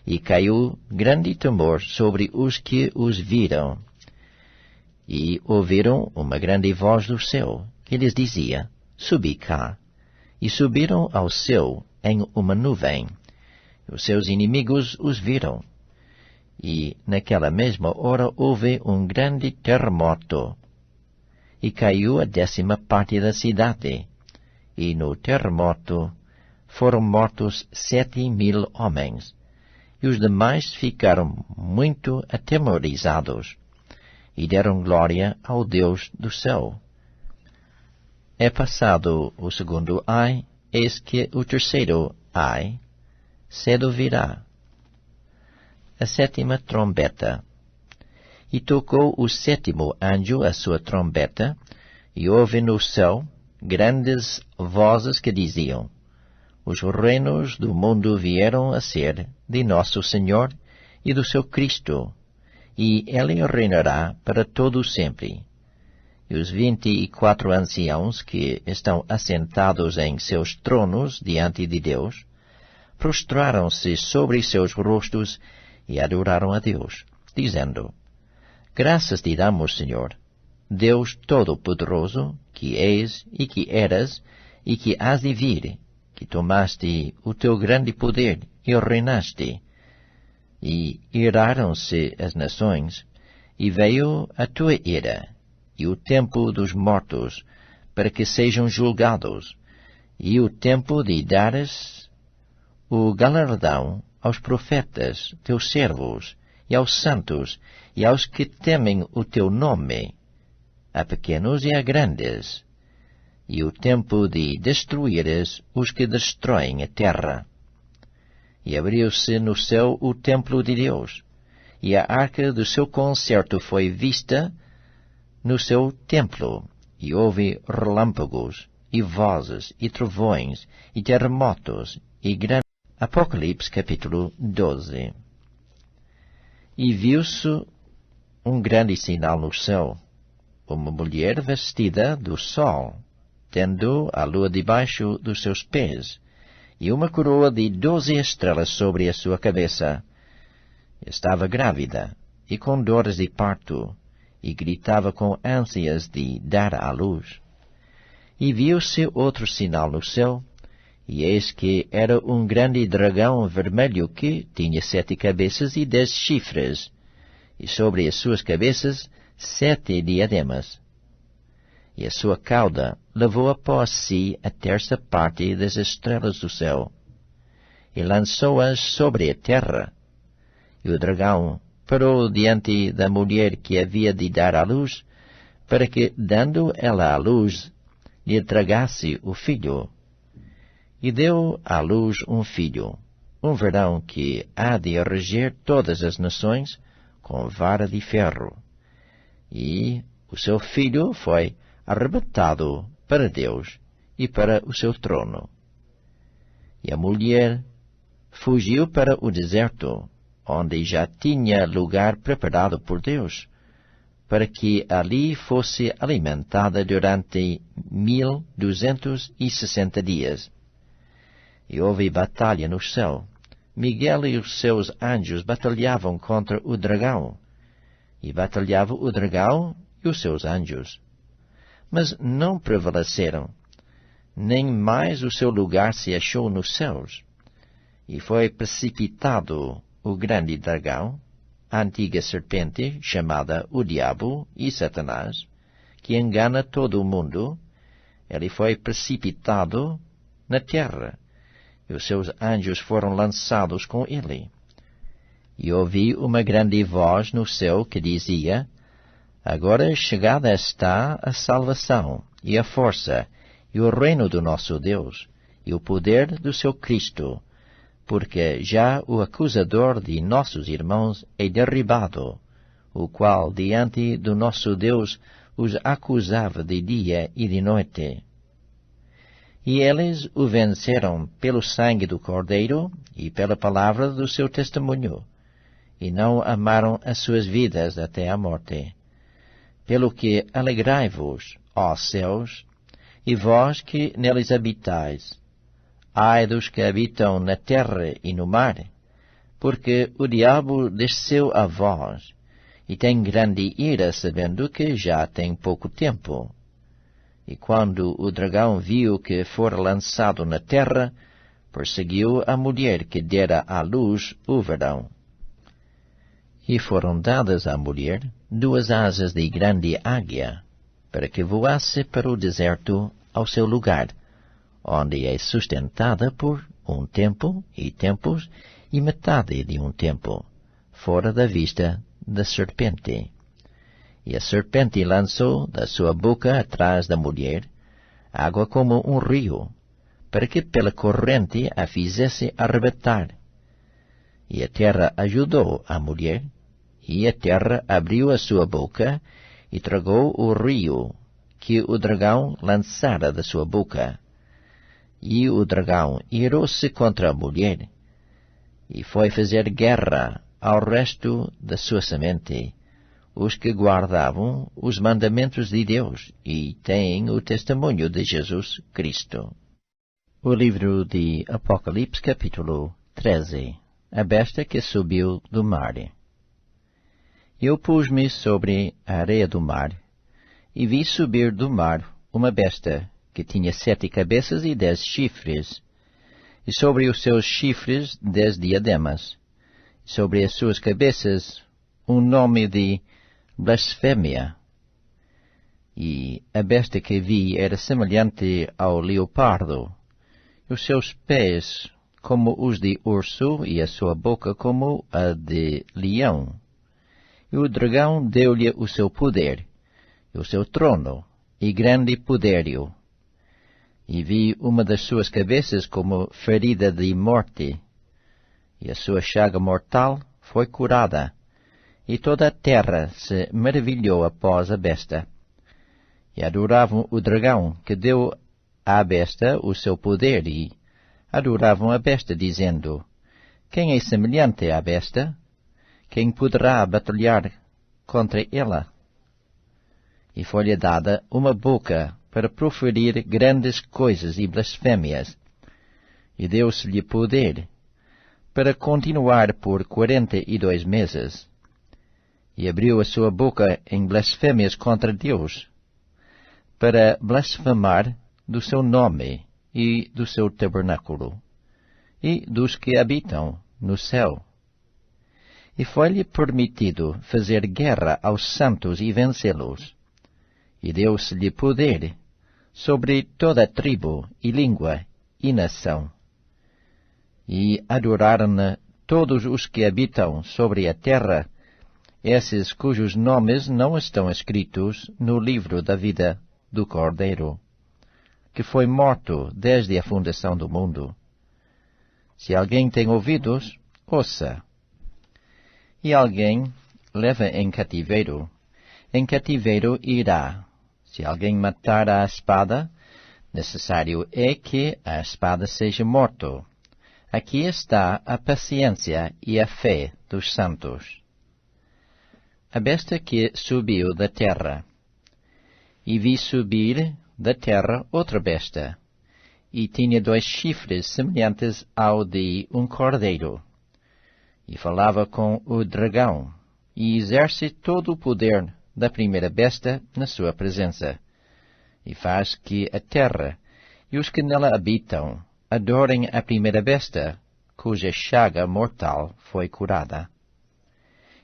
e caiu grande temor sobre os que os viram. E ouviram uma grande voz do céu, que lhes dizia: Subi cá. E subiram ao céu em uma nuvem. Os seus inimigos os viram. E naquela mesma hora houve um grande terremoto. E caiu a 10ª parte da cidade. E no terremoto foram mortos 7.000 homens. E os demais ficaram muito atemorizados, e deram glória ao Deus do céu. É passado o 2º ai, eis que o 3º ai cedo virá. A 7ª trombeta. E tocou o 7º anjo a sua trombeta, e houve no céu grandes vozes que diziam: Os reinos do mundo vieram a ser de nosso Senhor e do seu Cristo, e Ele reinará para todo sempre. E os 24 anciãos que estão assentados em seus tronos diante de Deus, prostraram-se sobre seus rostos e adoraram a Deus, dizendo: Graças te damos, Senhor, Deus Todo-Poderoso, que és e que eras e que has de vir, que tomaste o teu grande poder e reinaste. E iraram-se as nações, e veio a tua ira, e o tempo dos mortos, para que sejam julgados, e o tempo de dares o galardão aos profetas, teus servos, e aos santos, e aos que temem o teu nome, a pequenos e a grandes, e o tempo de destruíres os que destroem a terra. E abriu-se no céu o templo de Deus, e a arca do seu concerto foi vista no seu templo, e houve relâmpagos, e vozes, e trovões, e terremotos, e grandes. Apocalipse capítulo 12. E viu-se um grande sinal no céu, uma mulher vestida do sol, tendo a lua debaixo dos seus pés, e uma coroa de 12 estrelas sobre a sua cabeça. Estava grávida, e com dores de parto, e gritava com ânsias de dar à luz. E viu-se outro sinal no céu, e eis que era um grande dragão vermelho que tinha 7 cabeças e 10 chifres, e sobre as suas cabeças 7 diademas. E a sua cauda levou após si a 3ª parte das estrelas do céu, e lançou-as sobre a terra. E o dragão parou diante da mulher que havia de dar à luz, para que, dando ela à luz, lhe tragasse o filho. E deu à luz um filho, um varão que há de reger todas as nações com vara de ferro. E o seu filho foi arrebatado para Deus e para o seu trono. E a mulher fugiu para o deserto, onde já tinha lugar preparado por Deus, para que ali fosse alimentada durante 1260 dias. E houve batalha no céu, Miguel e os seus anjos batalhavam contra o dragão, e batalhava o dragão e os seus anjos. Mas não prevaleceram, nem mais o seu lugar se achou nos céus. E foi precipitado o grande dragão, a antiga serpente, chamada o Diabo e Satanás, que engana todo o mundo. Ele foi precipitado na terra, e os seus anjos foram lançados com ele. E ouvi uma grande voz no céu que dizia: Agora chegada está a salvação, e a força, e o reino do nosso Deus, e o poder do seu Cristo, porque já o acusador de nossos irmãos é derribado, o qual diante do nosso Deus os acusava de dia e de noite. E eles o venceram pelo sangue do Cordeiro e pela palavra do seu testemunho, e não amaram as suas vidas até a morte. Pelo que alegrai-vos, ó céus, e vós que neles habitais. Ai dos que habitam na terra e no mar, porque o diabo desceu a vós, e tem grande ira, sabendo que já tem pouco tempo. E quando o dragão viu que fora lançado na terra, perseguiu a mulher que dera à luz o varão. E foram dadas à mulher 2 asas de grande águia, para que voasse para o deserto ao seu lugar, onde é sustentada por um tempo e tempos e metade de um tempo, fora da vista da serpente. E a serpente lançou da sua boca atrás da mulher água como um rio, para que pela corrente a fizesse arrebatar. E a terra ajudou a mulher, e a terra abriu a sua boca e tragou o rio que o dragão lançara da sua boca. E o dragão irou-se contra a mulher, e foi fazer guerra ao resto da sua semente, os que guardavam os mandamentos de Deus e têm o testemunho de Jesus Cristo. O livro de Apocalipse, capítulo 13. A besta que subiu do mar. Eu pus-me sobre a areia do mar, e vi subir do mar uma besta, que tinha 7 cabeças e 10 chifres, e sobre os seus chifres 10 diademas, e sobre as suas cabeças um nome de blasfémia. E a besta que vi era semelhante ao leopardo, e os seus pés como os de urso, e a sua boca como a de leão. E o dragão deu-lhe o seu poder, e o seu trono, e grande poderio. E vi uma das suas cabeças como ferida de morte, e a sua chaga mortal foi curada, e toda a terra se maravilhou após a besta. E adoravam o dragão, que deu à besta o seu poder, e adoravam a besta, dizendo: Quem é semelhante à besta? Quem poderá batalhar contra ela? E foi-lhe dada uma boca para proferir grandes coisas e blasfémias, e deu-se-lhe poder para continuar por 42 meses, e abriu a sua boca em blasfémias contra Deus, para blasfemar do seu nome e do seu tabernáculo, e dos que habitam no céu. E foi-lhe permitido fazer guerra aos santos e vencê-los, e deu-se-lhe poder sobre toda a tribo e língua e nação. E adoraram-na todos os que habitam sobre a terra, esses cujos nomes não estão escritos no livro da vida do Cordeiro, que foi morto desde a fundação do mundo. Se alguém tem ouvidos, ouça. E alguém leva em cativeiro irá. Se alguém matar a espada, necessário é que a espada seja morto. Aqui está a paciência e a fé dos santos. A besta que subiu da terra. E vi subir da terra outra besta, e tinha 2 chifres semelhantes ao de um cordeiro. E falava com o dragão, e exerce todo o poder da primeira besta na sua presença, e faz que a terra e os que nela habitam adorem a primeira besta, cuja chaga mortal foi curada.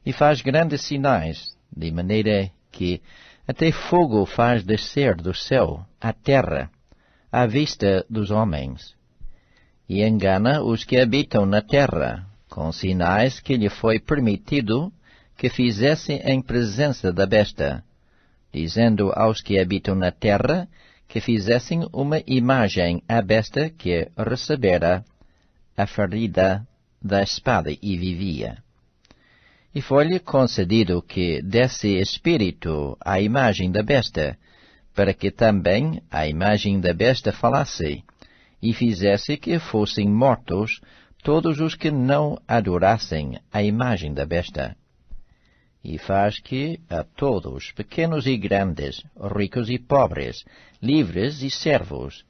E faz grandes sinais, de maneira que até fogo faz descer do céu à terra, à vista dos homens, e engana os que habitam na terra, com sinais que lhe foi permitido que fizessem em presença da besta, dizendo aos que habitam na terra que fizessem uma imagem à besta que recebera a ferida da espada e vivia. E foi-lhe concedido que desse espírito à imagem da besta, para que também a imagem da besta falasse, e fizesse que fossem mortos todos os que não adorassem a imagem da besta. E faz que a todos, pequenos e grandes, ricos e pobres, livres e servos,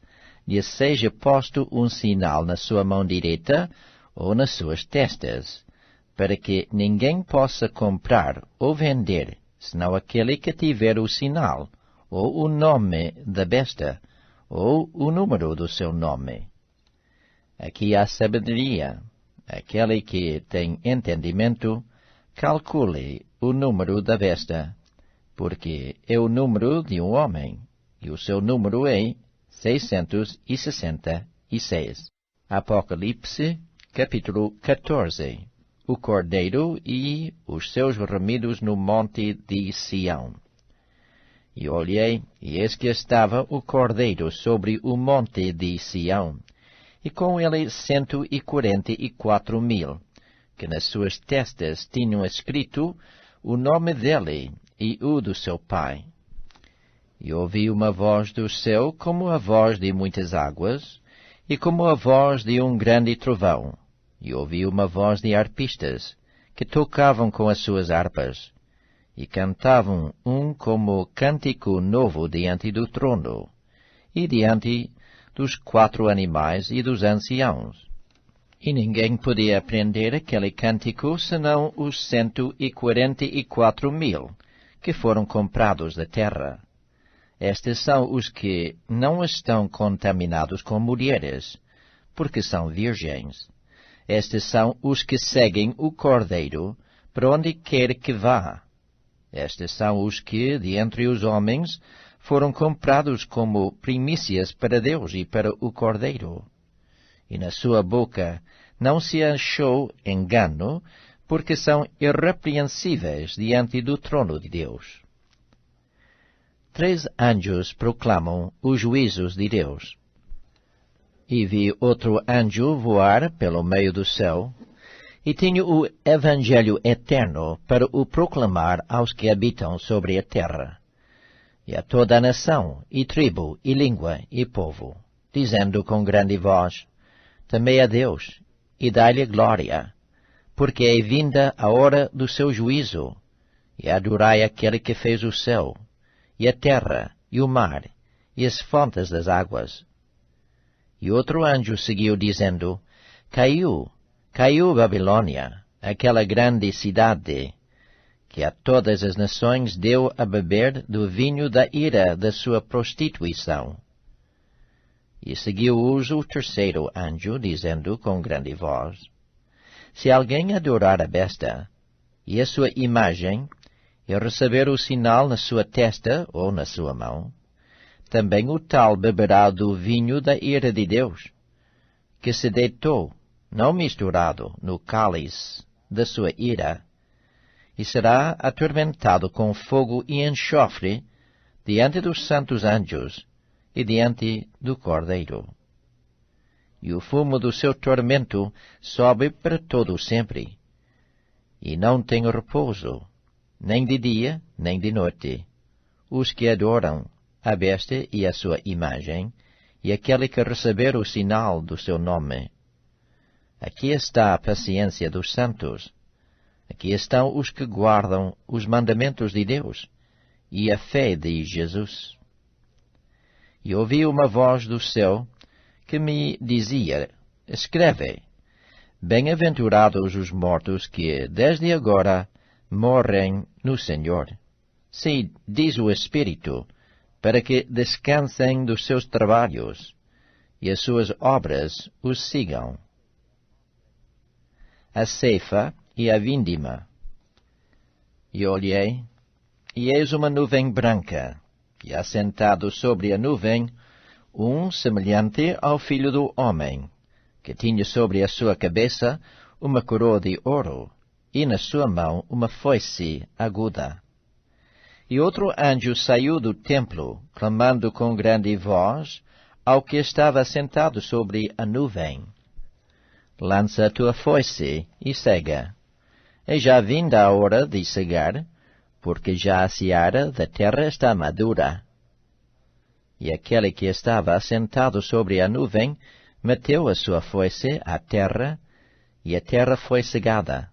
lhe seja posto um sinal na sua mão direita ou nas suas testas, para que ninguém possa comprar ou vender, senão aquele que tiver o sinal, ou o nome da besta, ou o número do seu nome. Aqui há sabedoria. Aquele que tem entendimento, calcule o número da besta, porque é o número de um homem, e o seu número é 666. Apocalipse, capítulo 14. O Cordeiro e os seus remidos no monte de Sião. E olhei, e eis que estava o Cordeiro sobre o monte de Sião, e com ele 144.000, que nas suas testas tinham escrito o nome dele e o do seu pai. E ouvi uma voz do céu como a voz de muitas águas, e como a voz de um grande trovão. E ouvi uma voz de arpistas, que tocavam com as suas harpas, e cantavam um como cântico novo diante do trono, e diante dos 4 animais e dos anciãos. E ninguém podia aprender aquele cântico, senão os 144.000, que foram comprados da terra. Estes são os que não estão contaminados com mulheres, porque são virgens. Estes são os que seguem o Cordeiro, para onde quer que vá. Estes são os que, de entre os homens, foram comprados como primícias para Deus e para o Cordeiro. E na sua boca não se achou engano, porque são irrepreensíveis diante do trono de Deus. 3 anjos proclamam os juízos de Deus. E vi outro anjo voar pelo meio do céu, e tinha o Evangelho eterno para o proclamar aos que habitam sobre a terra, e a toda a nação, e tribo, e língua, e povo, dizendo com grande voz: Temei a Deus, e dai-lhe glória, porque é vinda a hora do seu juízo, e adorai aquele que fez o céu, e a terra, e o mar, e as fontes das águas. E outro anjo seguiu, dizendo: Caiu Babilônia, aquela grande cidade, que a todas as nações deu a beber do vinho da ira da sua prostituição. E seguiu-os o terceiro anjo, dizendo com grande voz: Se alguém adorar a besta, e a sua imagem, e receber o sinal na sua testa ou na sua mão, também o tal beberá do vinho da ira de Deus, que se deitou, não misturado, no cálice da sua ira, e será atormentado com fogo e enxofre diante dos santos anjos e diante do Cordeiro. E o fumo do seu tormento sobe para todo sempre, e não tem repouso, nem de dia, nem de noite, os que adoram a besta e a sua imagem, e aquele que receber o sinal do seu nome. Aqui está a paciência dos santos. Aqui estão os que guardam os mandamentos de Deus e a fé de Jesus. E ouvi uma voz do céu que me dizia: escreve, bem-aventurados os mortos que, desde agora, morrem no Senhor. Sim, diz o Espírito, para que descansem dos seus trabalhos, e as suas obras os sigam. A ceifa e a vindima. E olhei, e eis uma nuvem branca, e assentado sobre a nuvem, um semelhante ao Filho do Homem, que tinha sobre a sua cabeça uma coroa de ouro, e na sua mão uma foice aguda. E outro anjo saiu do templo, clamando com grande voz ao que estava sentado sobre a nuvem: lança a tua foice e cega. É já vinda a hora de cegar, porque já a seara da terra está madura. E aquele que estava assentado sobre a nuvem meteu a sua foice à terra, e a terra foi cegada.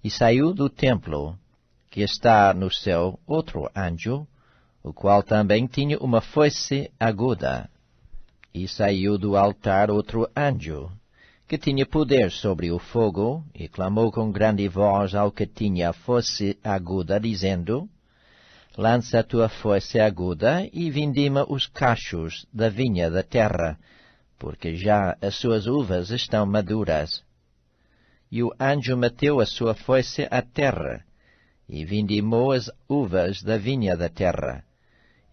E saiu do templo, que está no céu, outro anjo, o qual também tinha uma foice aguda. E saiu do altar outro anjo, que tinha poder sobre o fogo, e clamou com grande voz ao que tinha a foice aguda, dizendo: lança a tua foice aguda e vindima os cachos da vinha da terra, porque já as suas uvas estão maduras. E o anjo meteu a sua foice à terra, e vindimou as uvas da vinha da terra,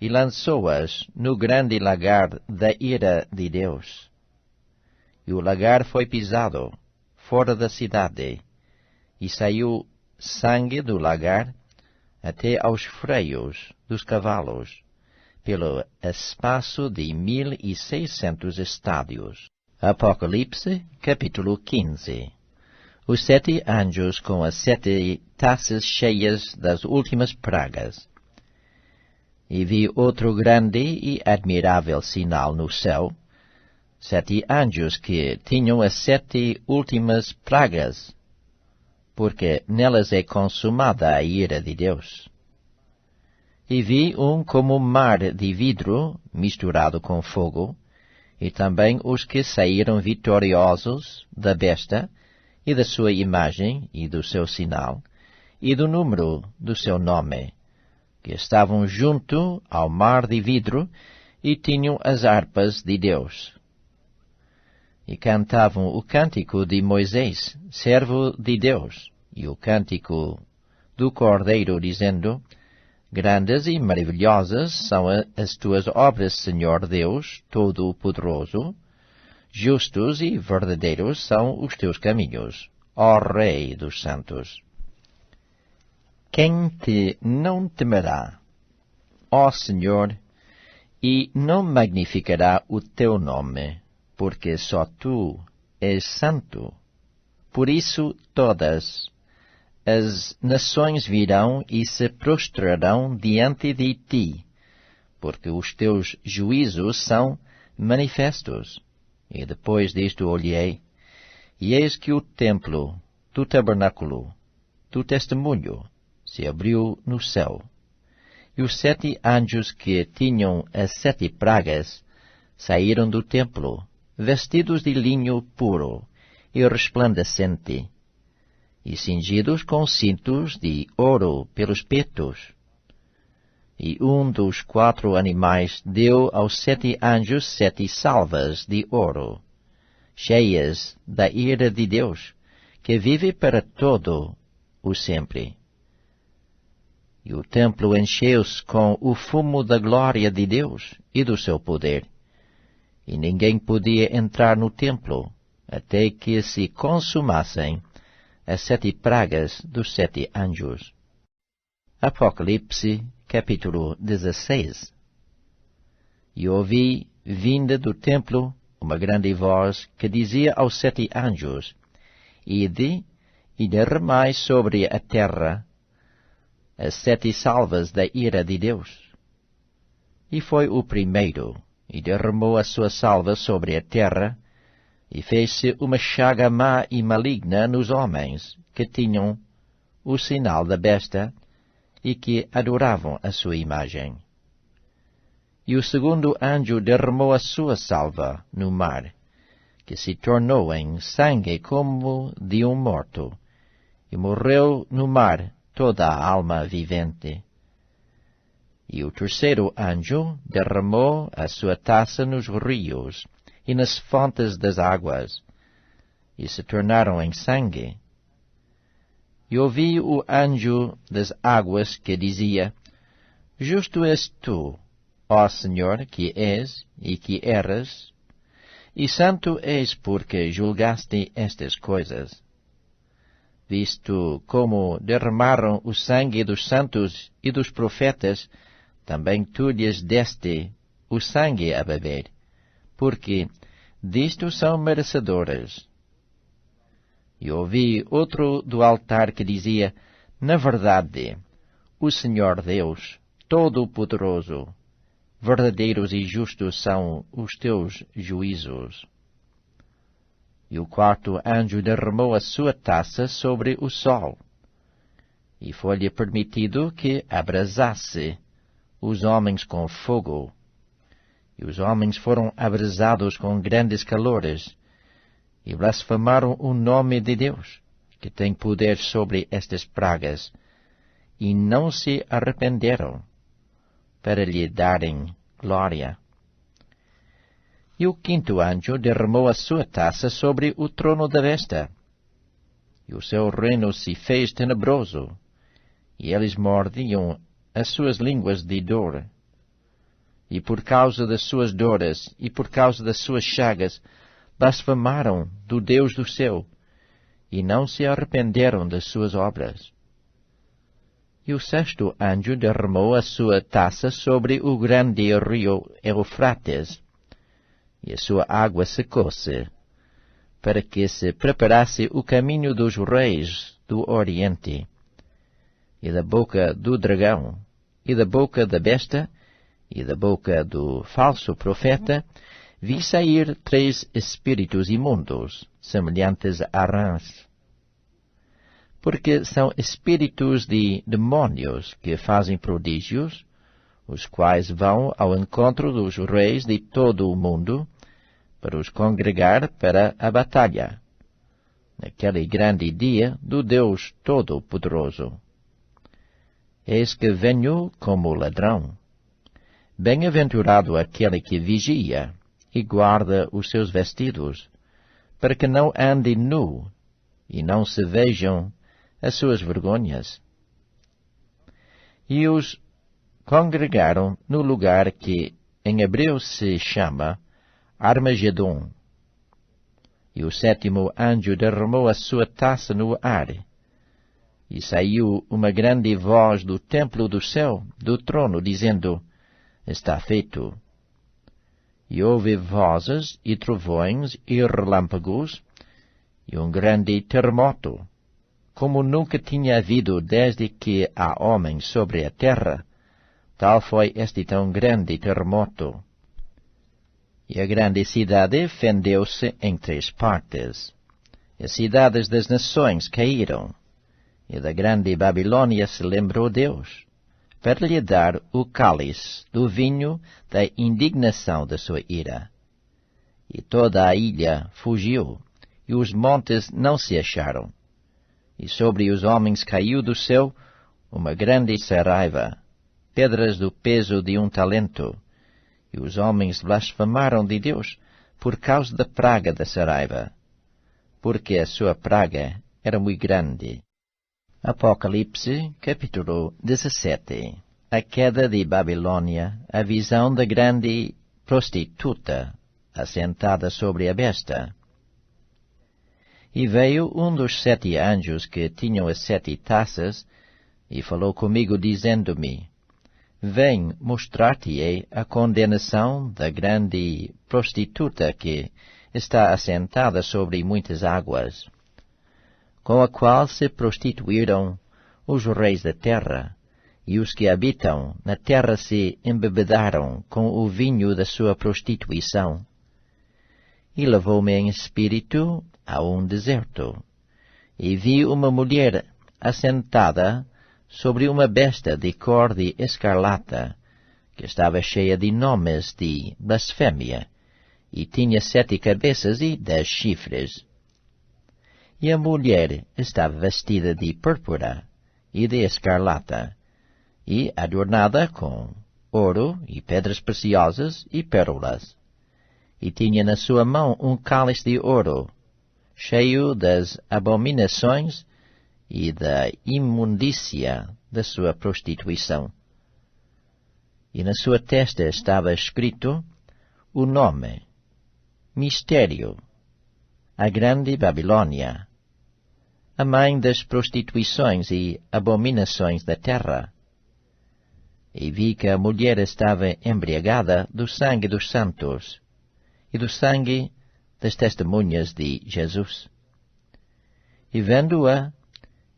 e lançou-as no grande lagar da ira de Deus. E o lagar foi pisado, fora da cidade, e saiu sangue do lagar até aos freios dos cavalos, pelo espaço de 1.600 estádios. Apocalipse, capítulo 15. Os 7 anjos com as 7 taças cheias das últimas pragas. E vi outro grande e admirável sinal no céu, 7 anjos que tinham as 7 últimas pragas, porque nelas é consumada a ira de Deus. E vi um como mar de vidro misturado com fogo, e também os que saíram vitoriosos da besta, e da sua imagem, e do seu sinal, e do número do seu nome, que estavam junto ao mar de vidro, e tinham as harpas de Deus. E cantavam o cântico de Moisés, servo de Deus, e o cântico do Cordeiro, dizendo: grandes e maravilhosas são as tuas obras, Senhor Deus Todo-Poderoso. Justos e verdadeiros são os teus caminhos, ó Rei dos santos. Quem te não temerá, ó Senhor, e não magnificará o teu nome, porque só tu és santo? Por isso todas as nações virão e se prostrarão diante de ti, porque os teus juízos são manifestos. E depois disto olhei, e eis que o templo do tabernáculo do testemunho se abriu no céu, e os 7 anjos que tinham as 7 pragas saíram do templo, vestidos de linho puro e resplandecente, e cingidos com cintos de ouro pelos petos. E um dos 4 animais deu aos 7 anjos 7 salvas de ouro, cheias da ira de Deus, que vive para todo o sempre. E o templo encheu-se com o fumo da glória de Deus e do seu poder, e ninguém podia entrar no templo, até que se consumassem as 7 pragas dos 7 anjos. Apocalipse, capítulo 16. E ouvi, vinda do templo, uma grande voz que dizia aos 7 anjos: ide e derramai sobre a terra as 7 salvas da ira de Deus. E foi o primeiro, e derramou a sua salva sobre a terra, e fez-se uma chaga má e maligna nos homens que tinham o sinal da besta, e que adoravam a sua imagem. E o segundo anjo derramou a sua salva no mar, que se tornou em sangue como de um morto, e morreu no mar toda a alma vivente. E o terceiro anjo derramou a sua taça nos rios e nas fontes das águas, e se tornaram em sangue. E ouvi o anjo das águas que dizia: Justo és tu, ó Senhor, que és e que eras, e santo és porque julgaste estas coisas. Visto como derramaram o sangue dos santos e dos profetas, também tu lhes deste o sangue a beber, porque disto são merecedoras. E ouvi outro do altar que dizia: Na verdade, o Senhor Deus, Todo-Poderoso, verdadeiros e justos são os teus juízos. E o quarto anjo derramou a sua taça sobre o sol, e foi-lhe permitido que abrasasse os homens com fogo. E os homens foram abrasados com grandes calores, e blasfemaram o nome de Deus, que tem poder sobre estas pragas, e não se arrependeram, para lhe darem glória. E o quinto anjo derramou a sua taça sobre o trono da besta, e o seu reino se fez tenebroso, e eles mordiam as suas línguas de dor. E por causa das suas dores e por causa das suas chagas, blasfemaram do Deus do céu, e não se arrependeram das suas obras. E o sexto anjo derramou a sua taça sobre o grande rio Eufrates, e a sua água secou-se, para que se preparasse o caminho dos reis do Oriente. E da boca do dragão, e da boca da besta, e da boca do falso profeta, vi sair 3 espíritos imundos, semelhantes a rãs. Porque são espíritos de demônios que fazem prodígios, os quais vão ao encontro dos reis de todo o mundo, para os congregar para a batalha, naquele grande dia do Deus Todo-Poderoso. Eis que venho como ladrão. Bem-aventurado aquele que vigia e guarda os seus vestidos, para que não ande nu e não se vejam as suas vergonhas. E os congregaram no lugar que em hebreu se chama Armagedon. E o sétimo anjo derramou a sua taça no ar, e saiu uma grande voz do templo do céu, do trono, dizendo: Está feito. E houve vozes e trovões e relâmpagos, e um grande terremoto, como nunca tinha havido desde que há homens sobre a terra, tal foi este tão grande terremoto. E a grande cidade fendeu-se em 3 partes. As cidades das nações caíram, e da grande Babilônia se lembrou Deus, para lhe dar o cálice do vinho da indignação da sua ira. E toda a ilha fugiu, e os montes não se acharam. E sobre os homens caiu do céu uma grande saraiva, pedras do peso de 1 talento, e os homens blasfemaram de Deus por causa da praga da saraiva, porque a sua praga era muito grande. Apocalipse, capítulo 17. A queda de Babilônia, a visão da grande prostituta, assentada sobre a besta. E veio um dos 7 anjos que tinham as 7 taças, e falou comigo, dizendo-me: Vem mostrar-te-ei a condenação da grande prostituta que está assentada sobre muitas águas, com a qual se prostituíram os reis da terra, e os que habitam na terra se embebedaram com o vinho da sua prostituição. E levou-me em espírito a um deserto, e vi uma mulher assentada sobre uma besta de cor de escarlata, que estava cheia de nomes de blasfémia, e tinha 7 cabeças e 10 chifres. E a mulher estava vestida de púrpura e de escarlata, e adornada com ouro e pedras preciosas e pérolas. E tinha na sua mão um cálice de ouro, cheio das abominações e da imundícia da sua prostituição. E na sua testa estava escrito o nome: Mistério, a Grande Babilônia, a mãe das prostituições e abominações da terra. E vi que a mulher estava embriagada do sangue dos santos e do sangue das testemunhas de Jesus. E vendo-a,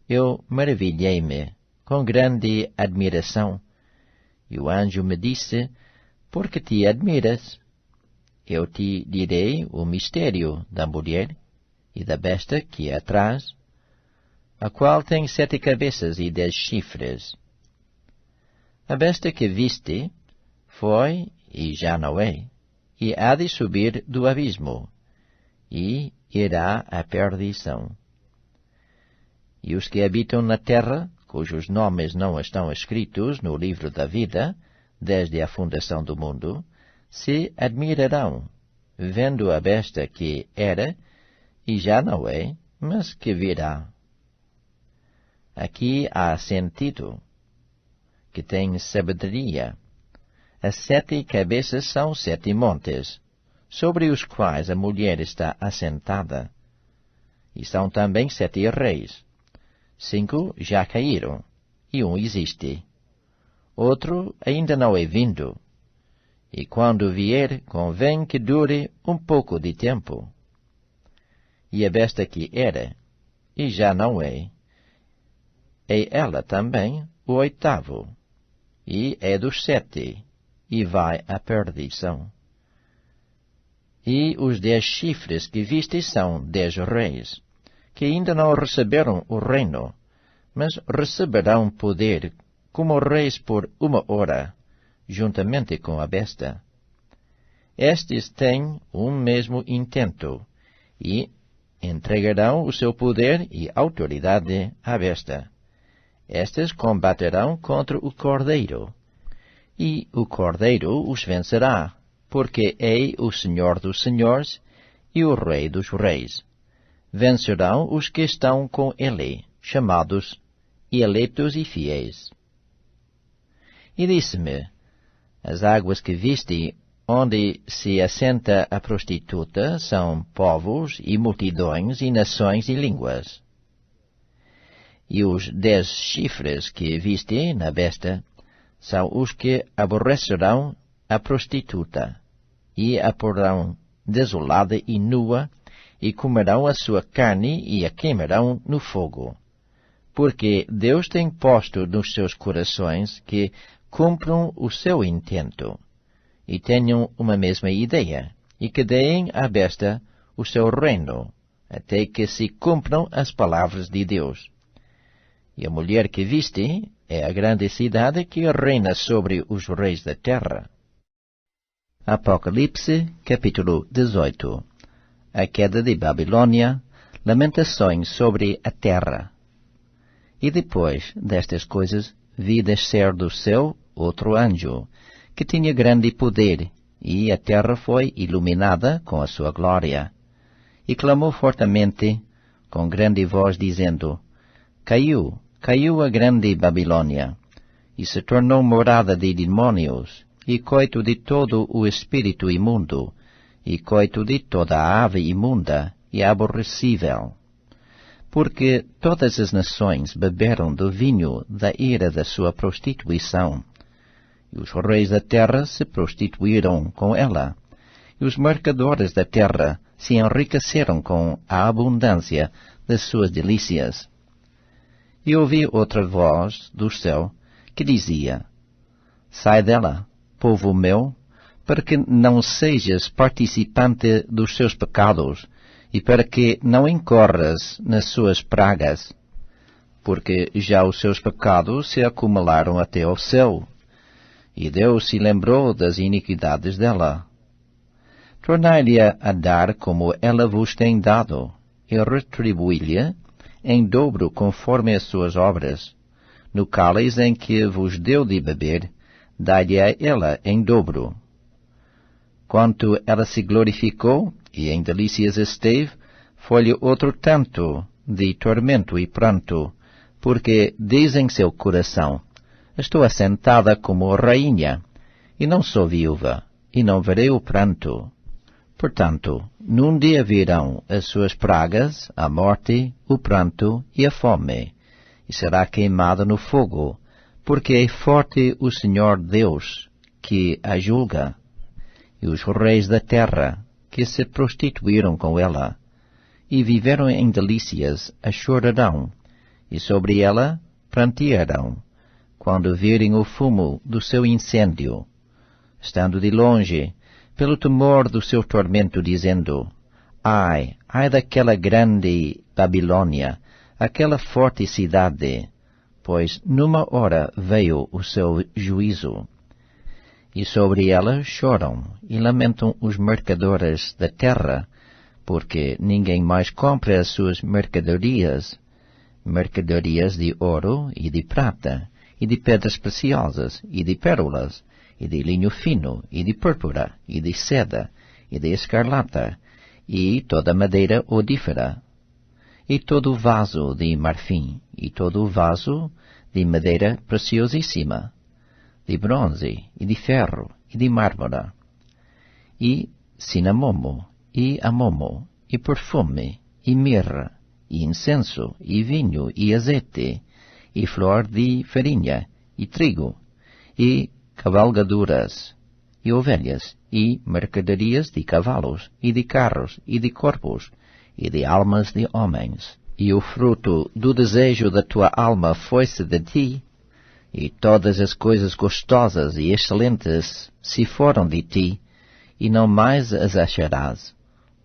eu maravilhei-me com grande admiração. E o anjo me disse: por que te admiras? Eu te direi o mistério da mulher e da besta que a traz, a qual tem 7 cabeças e 10 chifres. A besta que viste foi e já não é, e há de subir do abismo, e irá à perdição. E os que habitam na terra, cujos nomes não estão escritos no livro da vida, desde a fundação do mundo, se admirarão, vendo a besta que era, e já não é, mas que virá. Aqui há sentido, que tem sabedoria. As 7 cabeças são 7 montes, sobre os quais a mulher está assentada. E são também 7 reis. 5 já caíram, e um existe. Outro ainda não é vindo. E quando vier, convém que dure um pouco de tempo. E a besta que era, e já não é ela também o 8º, e é dos 7, e vai à perdição. E os 10 chifres que viste são 10 reis, que ainda não receberam o reino, mas receberão poder como reis por 1 hora, juntamente com a besta. Estes têm um mesmo intento, e entregarão o seu poder e autoridade à besta. Estes combaterão contra o Cordeiro, e o Cordeiro os vencerá, porque é o Senhor dos senhores e o Rei dos reis. Vencerão os que estão com ele, chamados, eleitos e fiéis. E disse-me: as águas que viste, onde se assenta a prostituta, são povos e multidões e nações e línguas. E os 10 chifres que viste na besta são os que aborrecerão a prostituta, e a porão desolada e nua, e comerão a sua carne e a queimarão no fogo. Porque Deus tem posto nos seus corações que cumpram o seu intento, e tenham uma mesma ideia, e que deem à besta o seu reino, até que se cumpram as palavras de Deus. E a mulher que viste é a grande cidade que reina sobre os reis da terra. Apocalipse, capítulo 18. A queda de Babilônia, lamentações sobre a terra. E depois destas coisas vi descer do céu outro anjo, que tinha grande poder, e a terra foi iluminada com a sua glória. E clamou fortemente, com grande voz, dizendo: Caiu a grande Babilônia, e se tornou morada de demônios, e coito de todo o espírito imundo, e coito de toda a ave imunda e aborrecível. Porque todas as nações beberam do vinho da ira da sua prostituição, e os reis da terra se prostituíram com ela, e os mercadores da terra se enriqueceram com a abundância das suas delícias. E ouvi outra voz do céu que dizia: Sai dela, povo meu, para que não sejas participante dos seus pecados, e para que não incorras nas suas pragas, porque já os seus pecados se acumularam até ao céu, e Deus se lembrou das iniquidades dela. Tornai-lhe a dar como ela vos tem dado, e retribui-lhe em dobro conforme as suas obras. No cálice em que vos deu de beber, dai-lhe a ela em dobro. Quanto ela se glorificou, e em delícias esteve, foi-lhe outro tanto de tormento e pranto, porque diz em seu coração, estou assentada como rainha, e não sou viúva, e não verei o pranto. Portanto, num dia virão as suas pragas, a morte, o pranto e a fome, e será queimada no fogo, porque é forte o Senhor Deus, que a julga, e os reis da terra, que se prostituíram com ela, e viveram em delícias, a chorarão, e sobre ela prantearão, quando virem o fumo do seu incêndio, estando de longe, pelo temor do seu tormento, dizendo, ai, ai daquela grande Babilônia, aquela forte cidade, pois numa hora veio o seu juízo. E sobre ela choram e lamentam os mercadores da terra, porque ninguém mais compra as suas mercadorias, mercadorias de ouro e de prata, e de pedras preciosas, e de pérolas, e de linho fino, e de púrpura, e de seda, e de escarlata, e toda madeira odífera, e todo vaso de marfim, e todo vaso de madeira preciosíssima, de bronze, e de ferro, e de mármore, e cinamomo, e amomo, e perfume, e mirra, e incenso, e vinho, e azeite, e flor de farinha, e trigo, e cavalgaduras, e ovelhas, e mercadorias de cavalos, e de carros, e de corpos, e de almas de homens. E o fruto do desejo da tua alma foi-se de ti, e todas as coisas gostosas e excelentes se foram de ti, e não mais as acharás.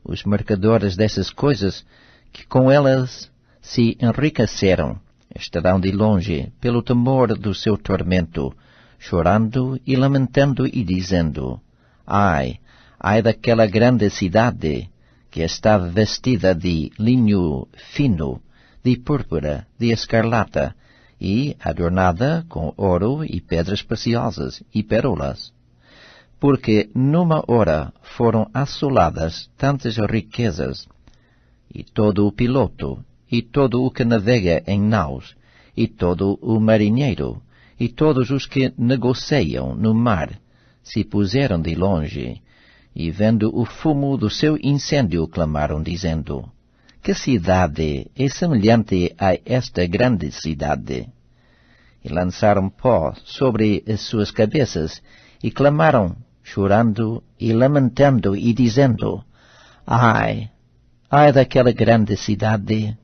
Os mercadores dessas coisas, que com elas se enriqueceram, estarão de longe, pelo temor do seu tormento, chorando e lamentando e dizendo, ai, ai daquela grande cidade, que está vestida de linho fino, de púrpura, de escarlata, e adornada com ouro e pedras preciosas e pérolas. Porque numa hora foram assoladas tantas riquezas, e todo o piloto, e todo o que navega em naus, e todo o marinheiro, e todos os que negociam no mar, se puseram de longe, e vendo o fumo do seu incêndio, clamaram, dizendo, que cidade é semelhante a esta grande cidade? E lançaram pó sobre as suas cabeças, e clamaram, chorando e lamentando, e dizendo, ai, ai daquela grande cidade,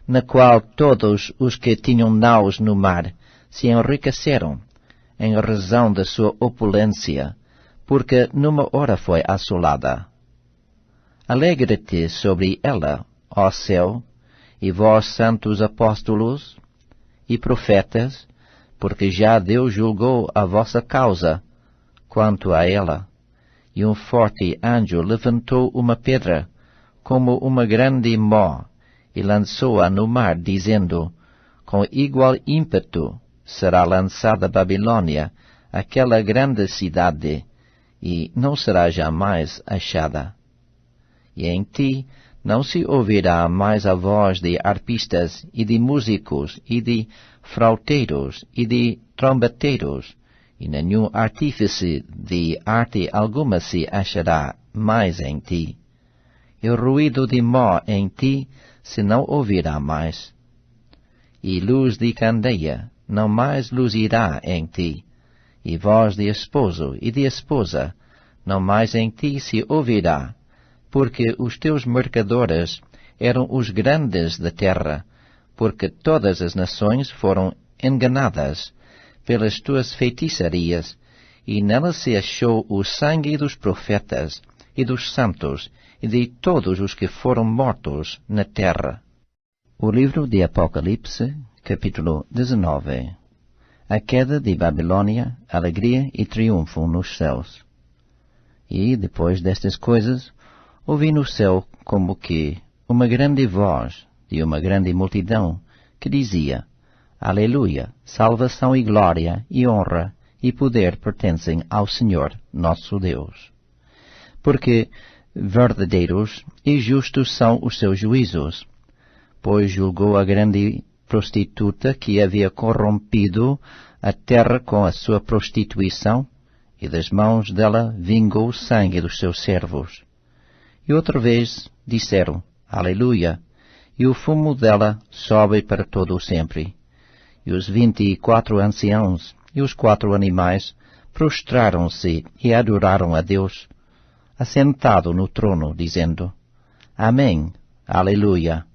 na qual todos os que tinham naus no mar se enriqueceram, em razão da sua opulência, porque numa hora foi assolada. Alegra-te sobre ela, ó céu, e vós santos apóstolos e profetas, porque já Deus julgou a vossa causa quanto a ela, e um forte anjo levantou uma pedra, como uma grande mó, e lançou-a no mar, dizendo, com igual ímpeto será lançada Babilônia, aquela grande cidade, e não será jamais achada. E em ti não se ouvirá mais a voz de arpistas, e de músicos, e de flauteiros, e de trombeteiros, e nenhum artífice de arte alguma se achará mais em ti. E o ruído de mó em ti se não ouvirá mais. E luz de candeia não mais luzirá em ti, e voz de esposo e de esposa não mais em ti se ouvirá, porque os teus mercadores eram os grandes da terra, porque todas as nações foram enganadas pelas tuas feitiçarias, e nela se achou o sangue dos profetas e dos santos e de todos os que foram mortos na terra. O livro de Apocalipse, capítulo 19. A queda de Babilônia, alegria e triunfo nos céus. E, depois destas coisas, ouvi no céu como que uma grande voz de uma grande multidão que dizia: Aleluia! Salvação e glória e honra e poder pertencem ao Senhor nosso Deus. Porque verdadeiros e justos são os seus juízos, pois julgou a grande prostituta que havia corrompido a terra com a sua prostituição, e das mãos dela vingou o sangue dos seus servos. E outra vez disseram, Aleluia, e o fumo dela sobe para todo o sempre. E os 24 anciãos e os 4 animais prostraram-se e adoraram a Deus, assentado no trono, dizendo, Amém, Aleluia.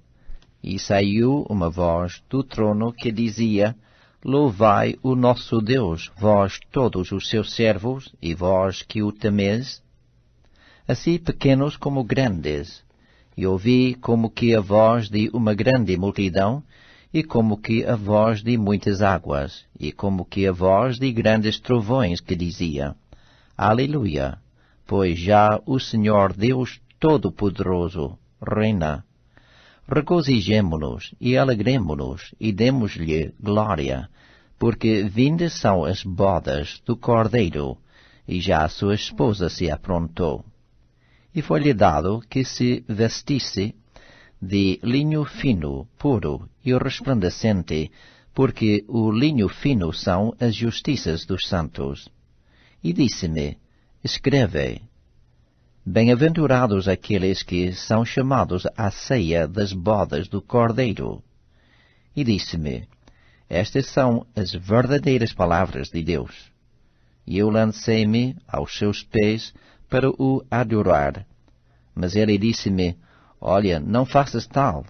E saiu uma voz do trono que dizia, Louvai o nosso Deus, vós todos os seus servos, e vós que o temeis, assim pequenos como grandes. E ouvi como que a voz de uma grande multidão, e como que a voz de muitas águas, e como que a voz de grandes trovões que dizia, Aleluia, pois já o Senhor Deus Todo-Poderoso reina. Regozijemo-nos e alegremo-nos e demos-lhe glória, porque vindas são as bodas do Cordeiro, e já a sua esposa se aprontou. E foi-lhe dado que se vestisse de linho fino, puro e resplandecente, porque o linho fino são as justiças dos santos. E disse-me, escreve, Bem-aventurados aqueles que são chamados à ceia das bodas do Cordeiro. E disse-me, estas são as verdadeiras palavras de Deus. E eu lancei-me aos seus pés para o adorar. Mas ele disse-me, olha, não faças tal,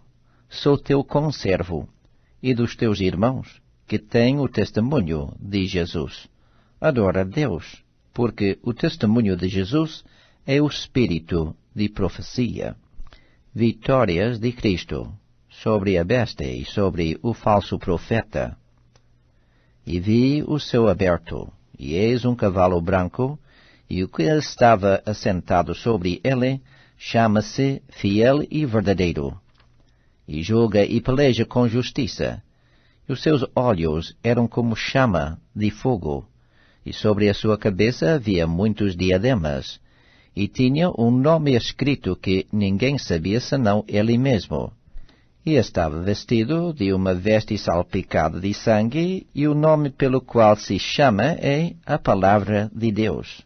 sou teu conservo, e dos teus irmãos, que têm o testemunho de Jesus. Adora a Deus, porque o testemunho de Jesus é o espírito de profecia. Vitórias de Cristo sobre a besta e sobre o falso profeta. E vi o céu aberto, e eis um cavalo branco, e o que estava assentado sobre ele chama-se Fiel e Verdadeiro, e julga e peleja com justiça. E os seus olhos eram como chama de fogo, e sobre a sua cabeça havia muitos diademas, e tinha um nome escrito que ninguém sabia senão ele mesmo. E estava vestido de uma veste salpicada de sangue, e o nome pelo qual se chama é a Palavra de Deus.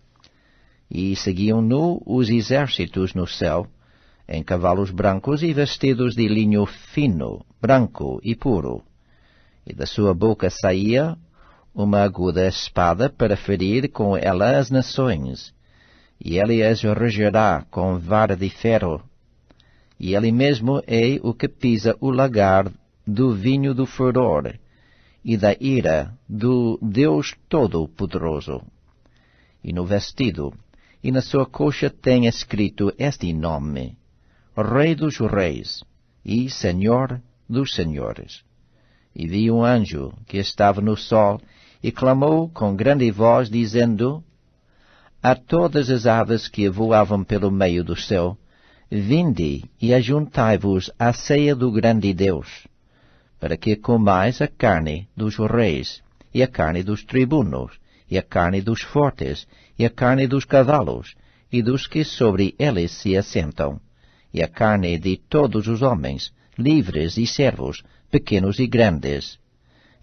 E seguiam-no os exércitos no céu, em cavalos brancos e vestidos de linho fino, branco e puro. E da sua boca saía uma aguda espada para ferir com ela as nações. E ele as regerá com vara de ferro. E ele mesmo é o que pisa o lagar do vinho do furor e da ira do Deus Todo-Poderoso. E no vestido e na sua coxa tem escrito este nome, Rei dos Reis e Senhor dos Senhores. E vi um anjo que estava no sol e clamou com grande voz, dizendo, a todas as aves que voavam pelo meio do céu, vinde e ajuntai-vos à ceia do grande Deus, para que comais a carne dos reis, e a carne dos tribunos, e a carne dos fortes, e a carne dos cavalos, e dos que sobre eles se assentam, e a carne de todos os homens, livres e servos, pequenos e grandes.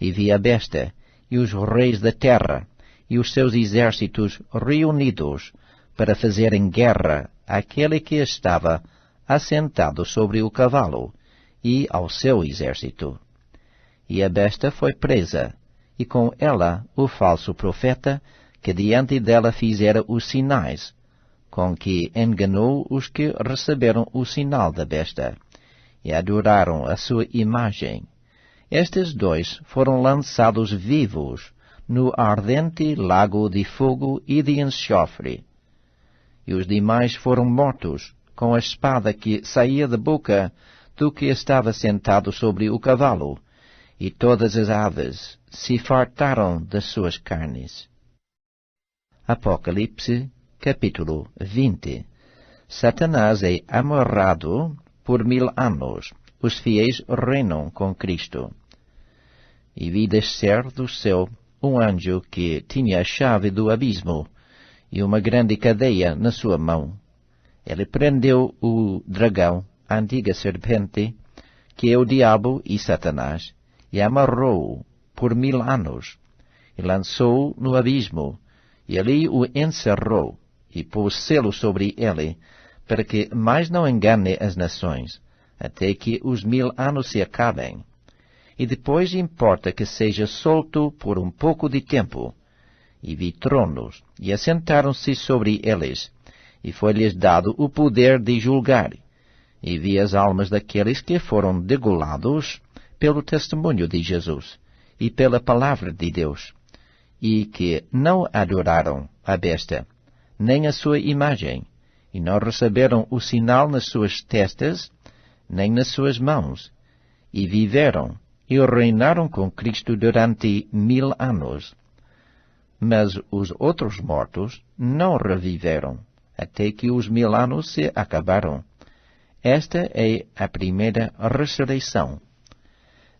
E vi a besta, e os reis da terra, e os seus exércitos reunidos, para fazerem guerra àquele que estava assentado sobre o cavalo, e ao seu exército. E a besta foi presa, e com ela o falso profeta, que diante dela fizera os sinais, com que enganou os que receberam o sinal da besta, e adoraram a sua imagem. Estes dois foram lançados vivos no ardente lago de fogo e de enxofre. E os demais foram mortos com a espada que saía da boca do que estava sentado sobre o cavalo, e todas as aves, se fartaram das suas carnes. Apocalipse, capítulo 20. Satanás é amarrado por 1000 anos. Os fiéis reinam com Cristo. E vi descer do céu um anjo que tinha a chave do abismo e uma grande cadeia na sua mão. Ele prendeu o dragão, a antiga serpente, que é o diabo e Satanás, e amarrou-o por 1000 anos, e lançou-o no abismo, e ali o encerrou, e pôs selo sobre ele, para que mais não engane as nações, até que os 1000 anos se acabem. E depois importa que seja solto por um pouco de tempo. E vi tronos, e assentaram-se sobre eles, e foi-lhes dado o poder de julgar. E vi as almas daqueles que foram degolados pelo testemunho de Jesus, e pela palavra de Deus, e que não adoraram a besta, nem a sua imagem, e não receberam o sinal nas suas testas, nem nas suas mãos, e viveram, e reinaram com Cristo durante 1000 anos. Mas os outros mortos não reviveram, até que os 1000 anos se acabaram. Esta é a primeira ressurreição.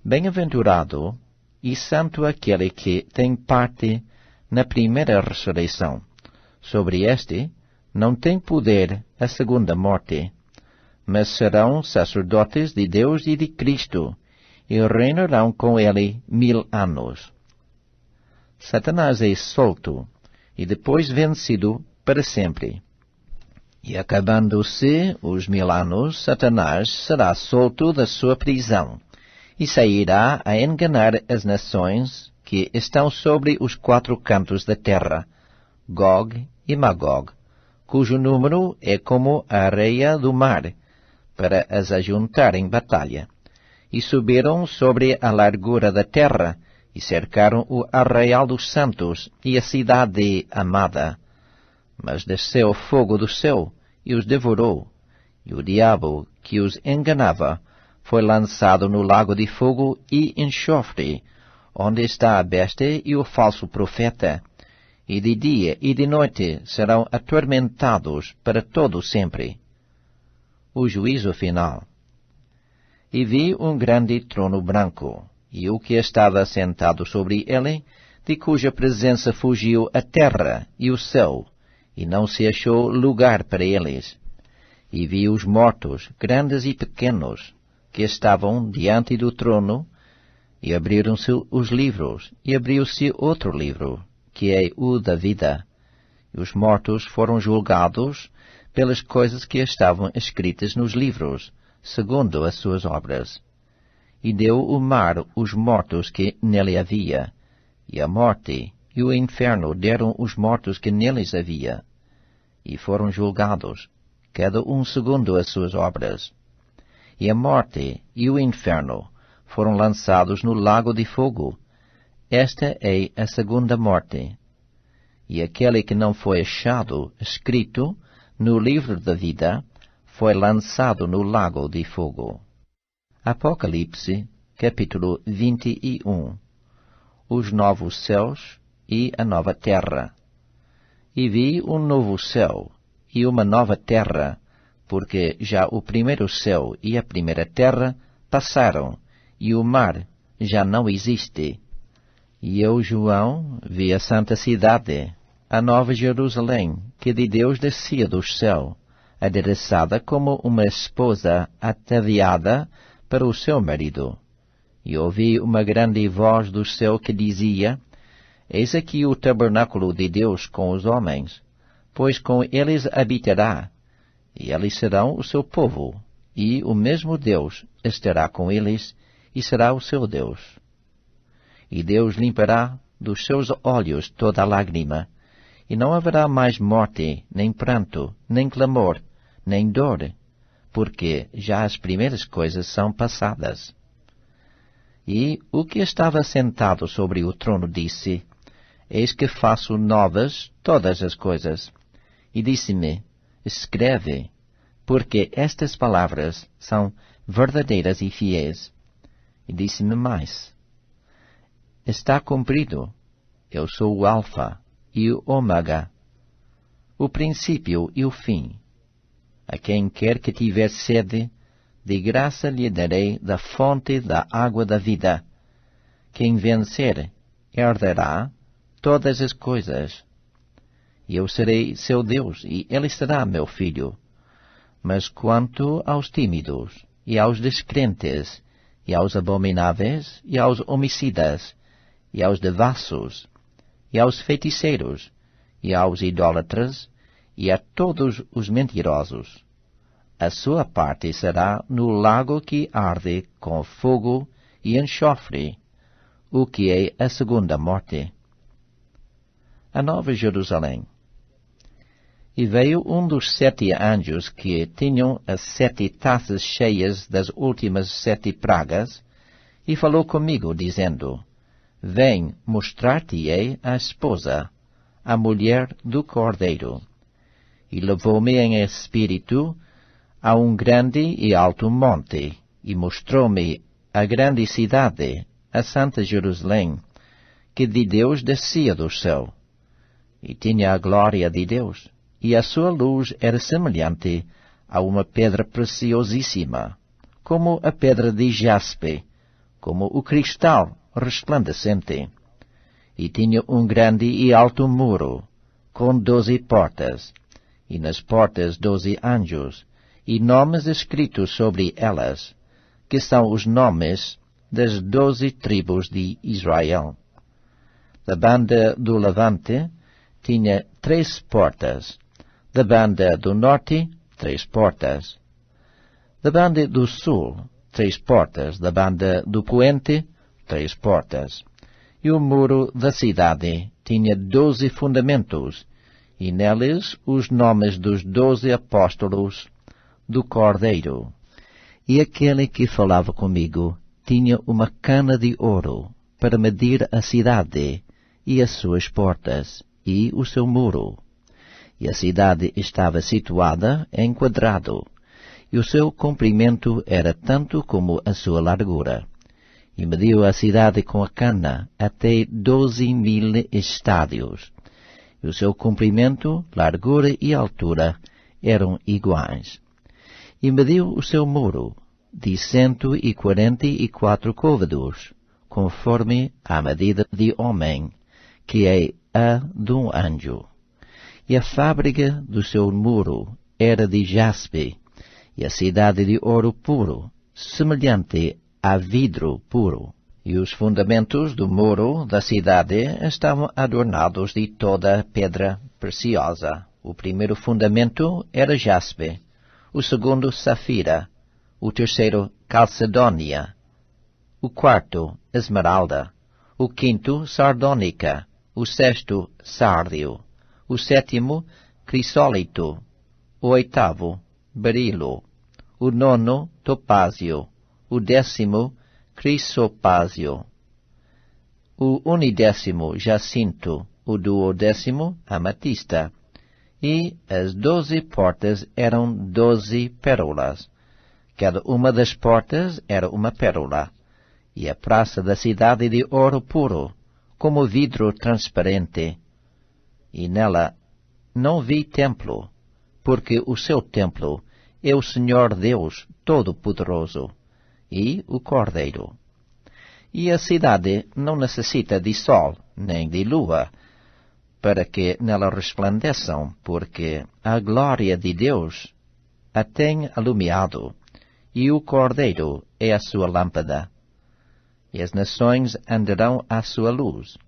Bem-aventurado e santo aquele que tem parte na primeira ressurreição. Sobre este não tem poder a segunda morte, mas serão sacerdotes de Deus e de Cristo, e reinarão com ele 1000 anos. Satanás é solto, e depois vencido para sempre. E acabando-se os 1000 anos, Satanás será solto da sua prisão, e sairá a enganar as nações que estão sobre os 4 cantos da terra, Gog e Magog, cujo número é como a areia do mar, para as ajuntar em batalha. E subiram sobre a largura da terra, e cercaram o arraial dos santos e a cidade amada. Mas desceu fogo do céu, e os devorou, e o diabo que os enganava foi lançado no lago de fogo e enxofre, onde está a besta e o falso profeta, e de dia e de noite serão atormentados para todo sempre. O juízo final. E vi um grande trono branco, e o que estava sentado sobre ele, de cuja presença fugiu a terra e o céu, e não se achou lugar para eles. E vi os mortos, grandes e pequenos, que estavam diante do trono, e abriram-se os livros, e abriu-se outro livro, que é o da vida. E os mortos foram julgados pelas coisas que estavam escritas nos livros, segundo as suas obras. E deu o mar os mortos que nele havia, e a morte e o inferno deram os mortos que neles havia, e foram julgados, cada um segundo as suas obras. E a morte e o inferno foram lançados no lago de fogo. Esta é a segunda morte. E aquele que não foi achado escrito no livro da vida foi lançado no lago de fogo. Apocalipse, capítulo 21. Os novos céus e a nova terra. E vi um novo céu e uma nova terra, porque já o primeiro céu e a primeira terra passaram, e o mar já não existe. E eu, João, vi a santa cidade, a nova Jerusalém, que de Deus descia do céu, adereçada como uma esposa ataviada para o seu marido. E ouvi uma grande voz do céu que dizia: Eis aqui o tabernáculo de Deus com os homens, pois com eles habitará, e eles serão o seu povo, e o mesmo Deus estará com eles, e será o seu Deus. E Deus limpará dos seus olhos toda a lágrima, e não haverá mais morte, nem pranto, nem clamor, nem dor, porque já as primeiras coisas são passadas. E o que estava sentado sobre o trono disse: Eis que faço novas todas as coisas. E disse-me: Escreve, porque estas palavras são verdadeiras e fiéis. E disse-me mais: está cumprido. Eu sou o Alfa e o Ômega, o princípio e o fim. A quem quer que tiver sede, de graça lhe darei da fonte da água da vida. Quem vencer, herdará todas as coisas. E eu serei seu Deus, e ele será meu filho. Mas quanto aos tímidos, e aos descrentes, e aos abomináveis, e aos homicidas, e aos devassos, e aos feiticeiros, e aos idólatras, e a todos os mentirosos, a sua parte será no lago que arde com fogo e enxofre, o que é a segunda morte. A Nova Jerusalém. E veio um dos 7 anjos que tinham as 7 taças cheias das últimas 7 pragas, e falou comigo, dizendo: Vem, mostrar-te-ei a esposa, a mulher do Cordeiro. E levou-me em espírito a um grande e alto monte, e mostrou-me a grande cidade, a Santa Jerusalém, que de Deus descia do céu, e tinha a glória de Deus, e a sua luz era semelhante a uma pedra preciosíssima, como a pedra de jaspe, como o cristal resplandecente. E tinha um grande e alto muro, com 12 portas, e nas portas 12 anjos, e nomes escritos sobre elas, que são os nomes das 12 tribos de Israel. Da banda do levante tinha 3 portas, da banda do norte 3 portas, da banda do sul 3 portas, da banda do poente 3 portas. E o muro da cidade tinha 12 fundamentos, e neles os nomes dos 12 apóstolos do Cordeiro. E aquele que falava comigo tinha uma cana de ouro para medir a cidade e as suas portas e o seu muro. E a cidade estava situada em quadrado, e o seu comprimento era tanto como a sua largura. E mediu a cidade com a cana até 12.000 estádios. E o seu comprimento, largura e altura eram iguais. E mediu o seu muro de 144 côvados, conforme a medida de homem, que é a de um anjo. E a fábrica do seu muro era de jaspe, e a cidade de ouro puro, semelhante a vidro puro. E os fundamentos do muro da cidade estavam adornados de toda pedra preciosa. O primeiro fundamento era jaspe, o segundo safira, o terceiro calcedônia, o quarto esmeralda, o quinto sardônica, o sexto sárdio, o sétimo crisólito, o oitavo berilo, o nono topázio, o 10º crisopázio, o 11º jacinto, o 12º amatista. E as 12 portas eram 12 pérolas. Cada uma das portas era uma pérola. E a praça da cidade de ouro puro, como vidro transparente. E nela não vi templo, porque o seu templo é o Senhor Deus Todo-Poderoso e o Cordeiro. E a cidade não necessita de sol nem de lua, para que nela resplandeçam, porque a glória de Deus a tem alumiado, e o Cordeiro é a sua lâmpada. E as nações andarão à sua luz,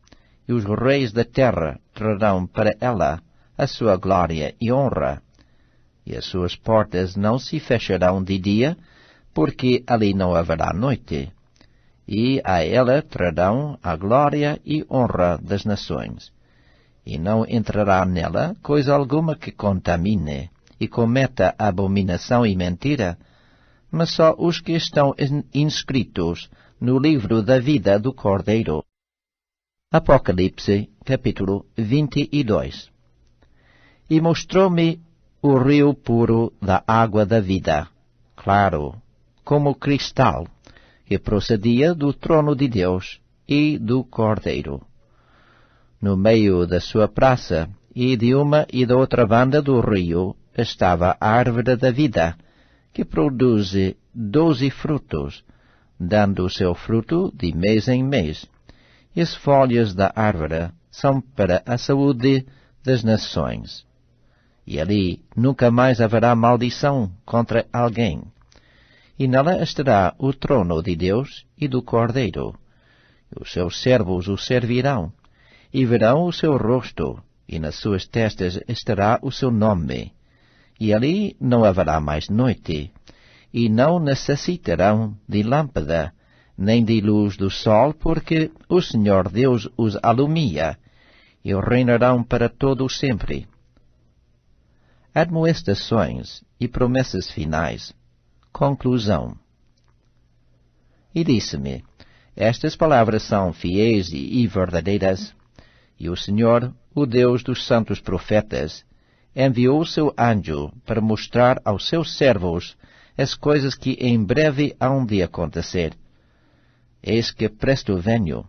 e os reis da terra trarão para ela a sua glória e honra. E as suas portas não se fecharão de dia, porque ali não haverá noite. E a ela trarão a glória e honra das nações. E não entrará nela coisa alguma que contamine e cometa abominação e mentira, mas só os que estão inscritos no livro da vida do Cordeiro. Apocalipse, capítulo 22. E mostrou-me o rio puro da água da vida, claro, como cristal, que procedia do trono de Deus e do Cordeiro. No meio da sua praça, e de uma e da outra banda do rio, estava a árvore da vida, que produz 12 frutos, dando o seu fruto de mês em mês. E as folhas da árvore são para a saúde das nações. E ali nunca mais haverá maldição contra alguém. E nela estará o trono de Deus e do Cordeiro. E os seus servos o servirão, e verão o seu rosto, e nas suas testas estará o seu nome. E ali não haverá mais noite, e não necessitarão de lâmpada, nem de luz do sol, porque o Senhor Deus os alumia, e reinarão para todo o sempre. Admoestações e promessas finais. Conclusão. E disse-me, estas palavras são fiéis e verdadeiras, e o Senhor, o Deus dos santos profetas, enviou o seu anjo para mostrar aos seus servos as coisas que em breve hão de acontecer. Eis que presto venho.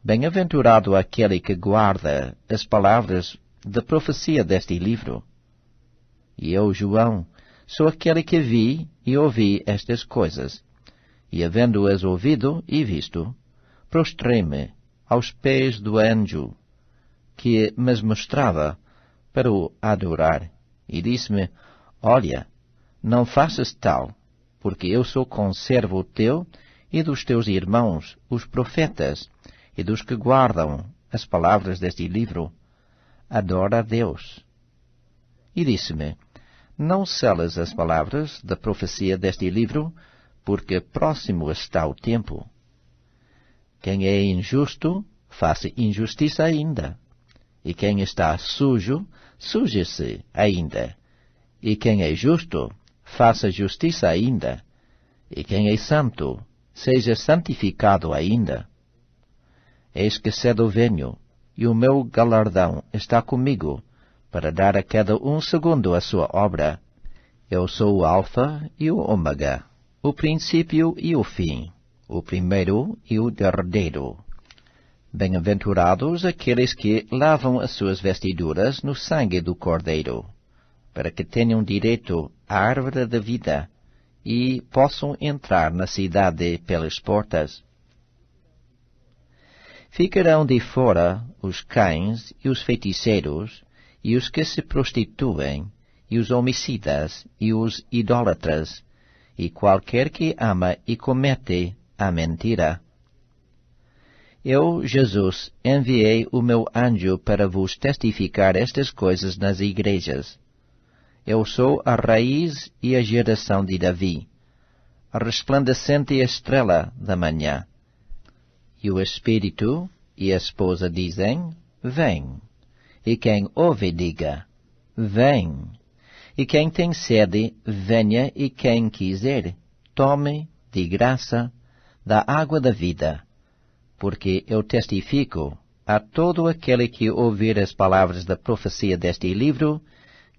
Bem-aventurado aquele que guarda as palavras da profecia deste livro. E eu, João, sou aquele que vi e ouvi estas coisas, e havendo-as ouvido e visto, prostrei-me aos pés do anjo, que me mostrava para o adorar, e disse-me, olha, não faças tal, porque eu sou conservo teu e dos teus irmãos, os profetas, e dos que guardam as palavras deste livro. Adora a Deus. E disse-me, não selas as palavras da profecia deste livro, porque próximo está o tempo. Quem é injusto, faça injustiça ainda. E quem está sujo, suje-se ainda. E quem é justo, faça justiça ainda. E quem é santo, seja santificado ainda. Eis que cedo venho, e o meu galardão está comigo, para dar a cada um segundo a sua obra. Eu sou o Alfa e o Ômega, o princípio e o fim, o primeiro e o derradeiro. Bem-aventurados aqueles que lavam as suas vestiduras no sangue do Cordeiro, para que tenham direito à árvore da vida e possam entrar na cidade pelas portas. Ficarão de fora os cães e os feiticeiros, e os que se prostituem, e os homicidas, e os idólatras, e qualquer que ama e comete a mentira. Eu, Jesus, enviei o meu anjo para vos testificar estas coisas nas igrejas. Eu sou a raiz e a geração de Davi, a resplandecente estrela da manhã. E o Espírito e a esposa dizem, vem. E quem ouve diga, vem. E quem tem sede, venha, e quem quiser, tome de graça da água da vida. Porque eu testifico a todo aquele que ouvir as palavras da profecia deste livro,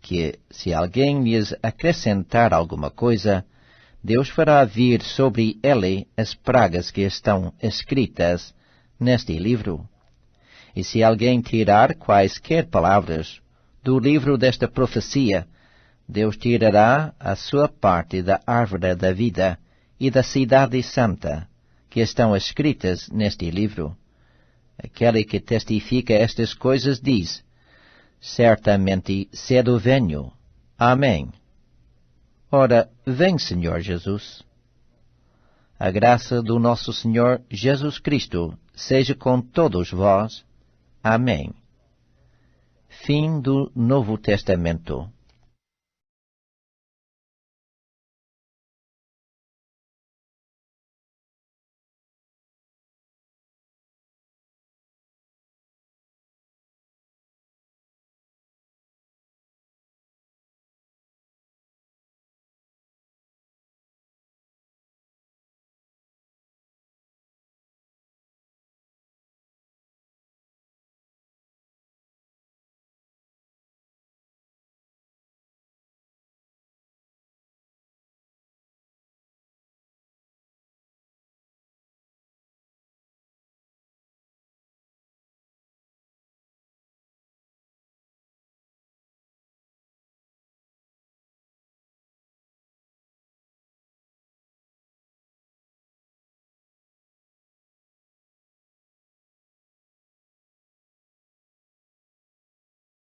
que, se alguém lhes acrescentar alguma coisa, Deus fará vir sobre ele as pragas que estão escritas neste livro. E se alguém tirar quaisquer palavras do livro desta profecia, Deus tirará a sua parte da árvore da vida e da cidade santa, que estão escritas neste livro. Aquele que testifica estas coisas diz, certamente cedo venho. Amém. Ora, vem, Senhor Jesus. A graça do nosso Senhor Jesus Cristo seja com todos vós. Amém. Fim do Novo Testamento.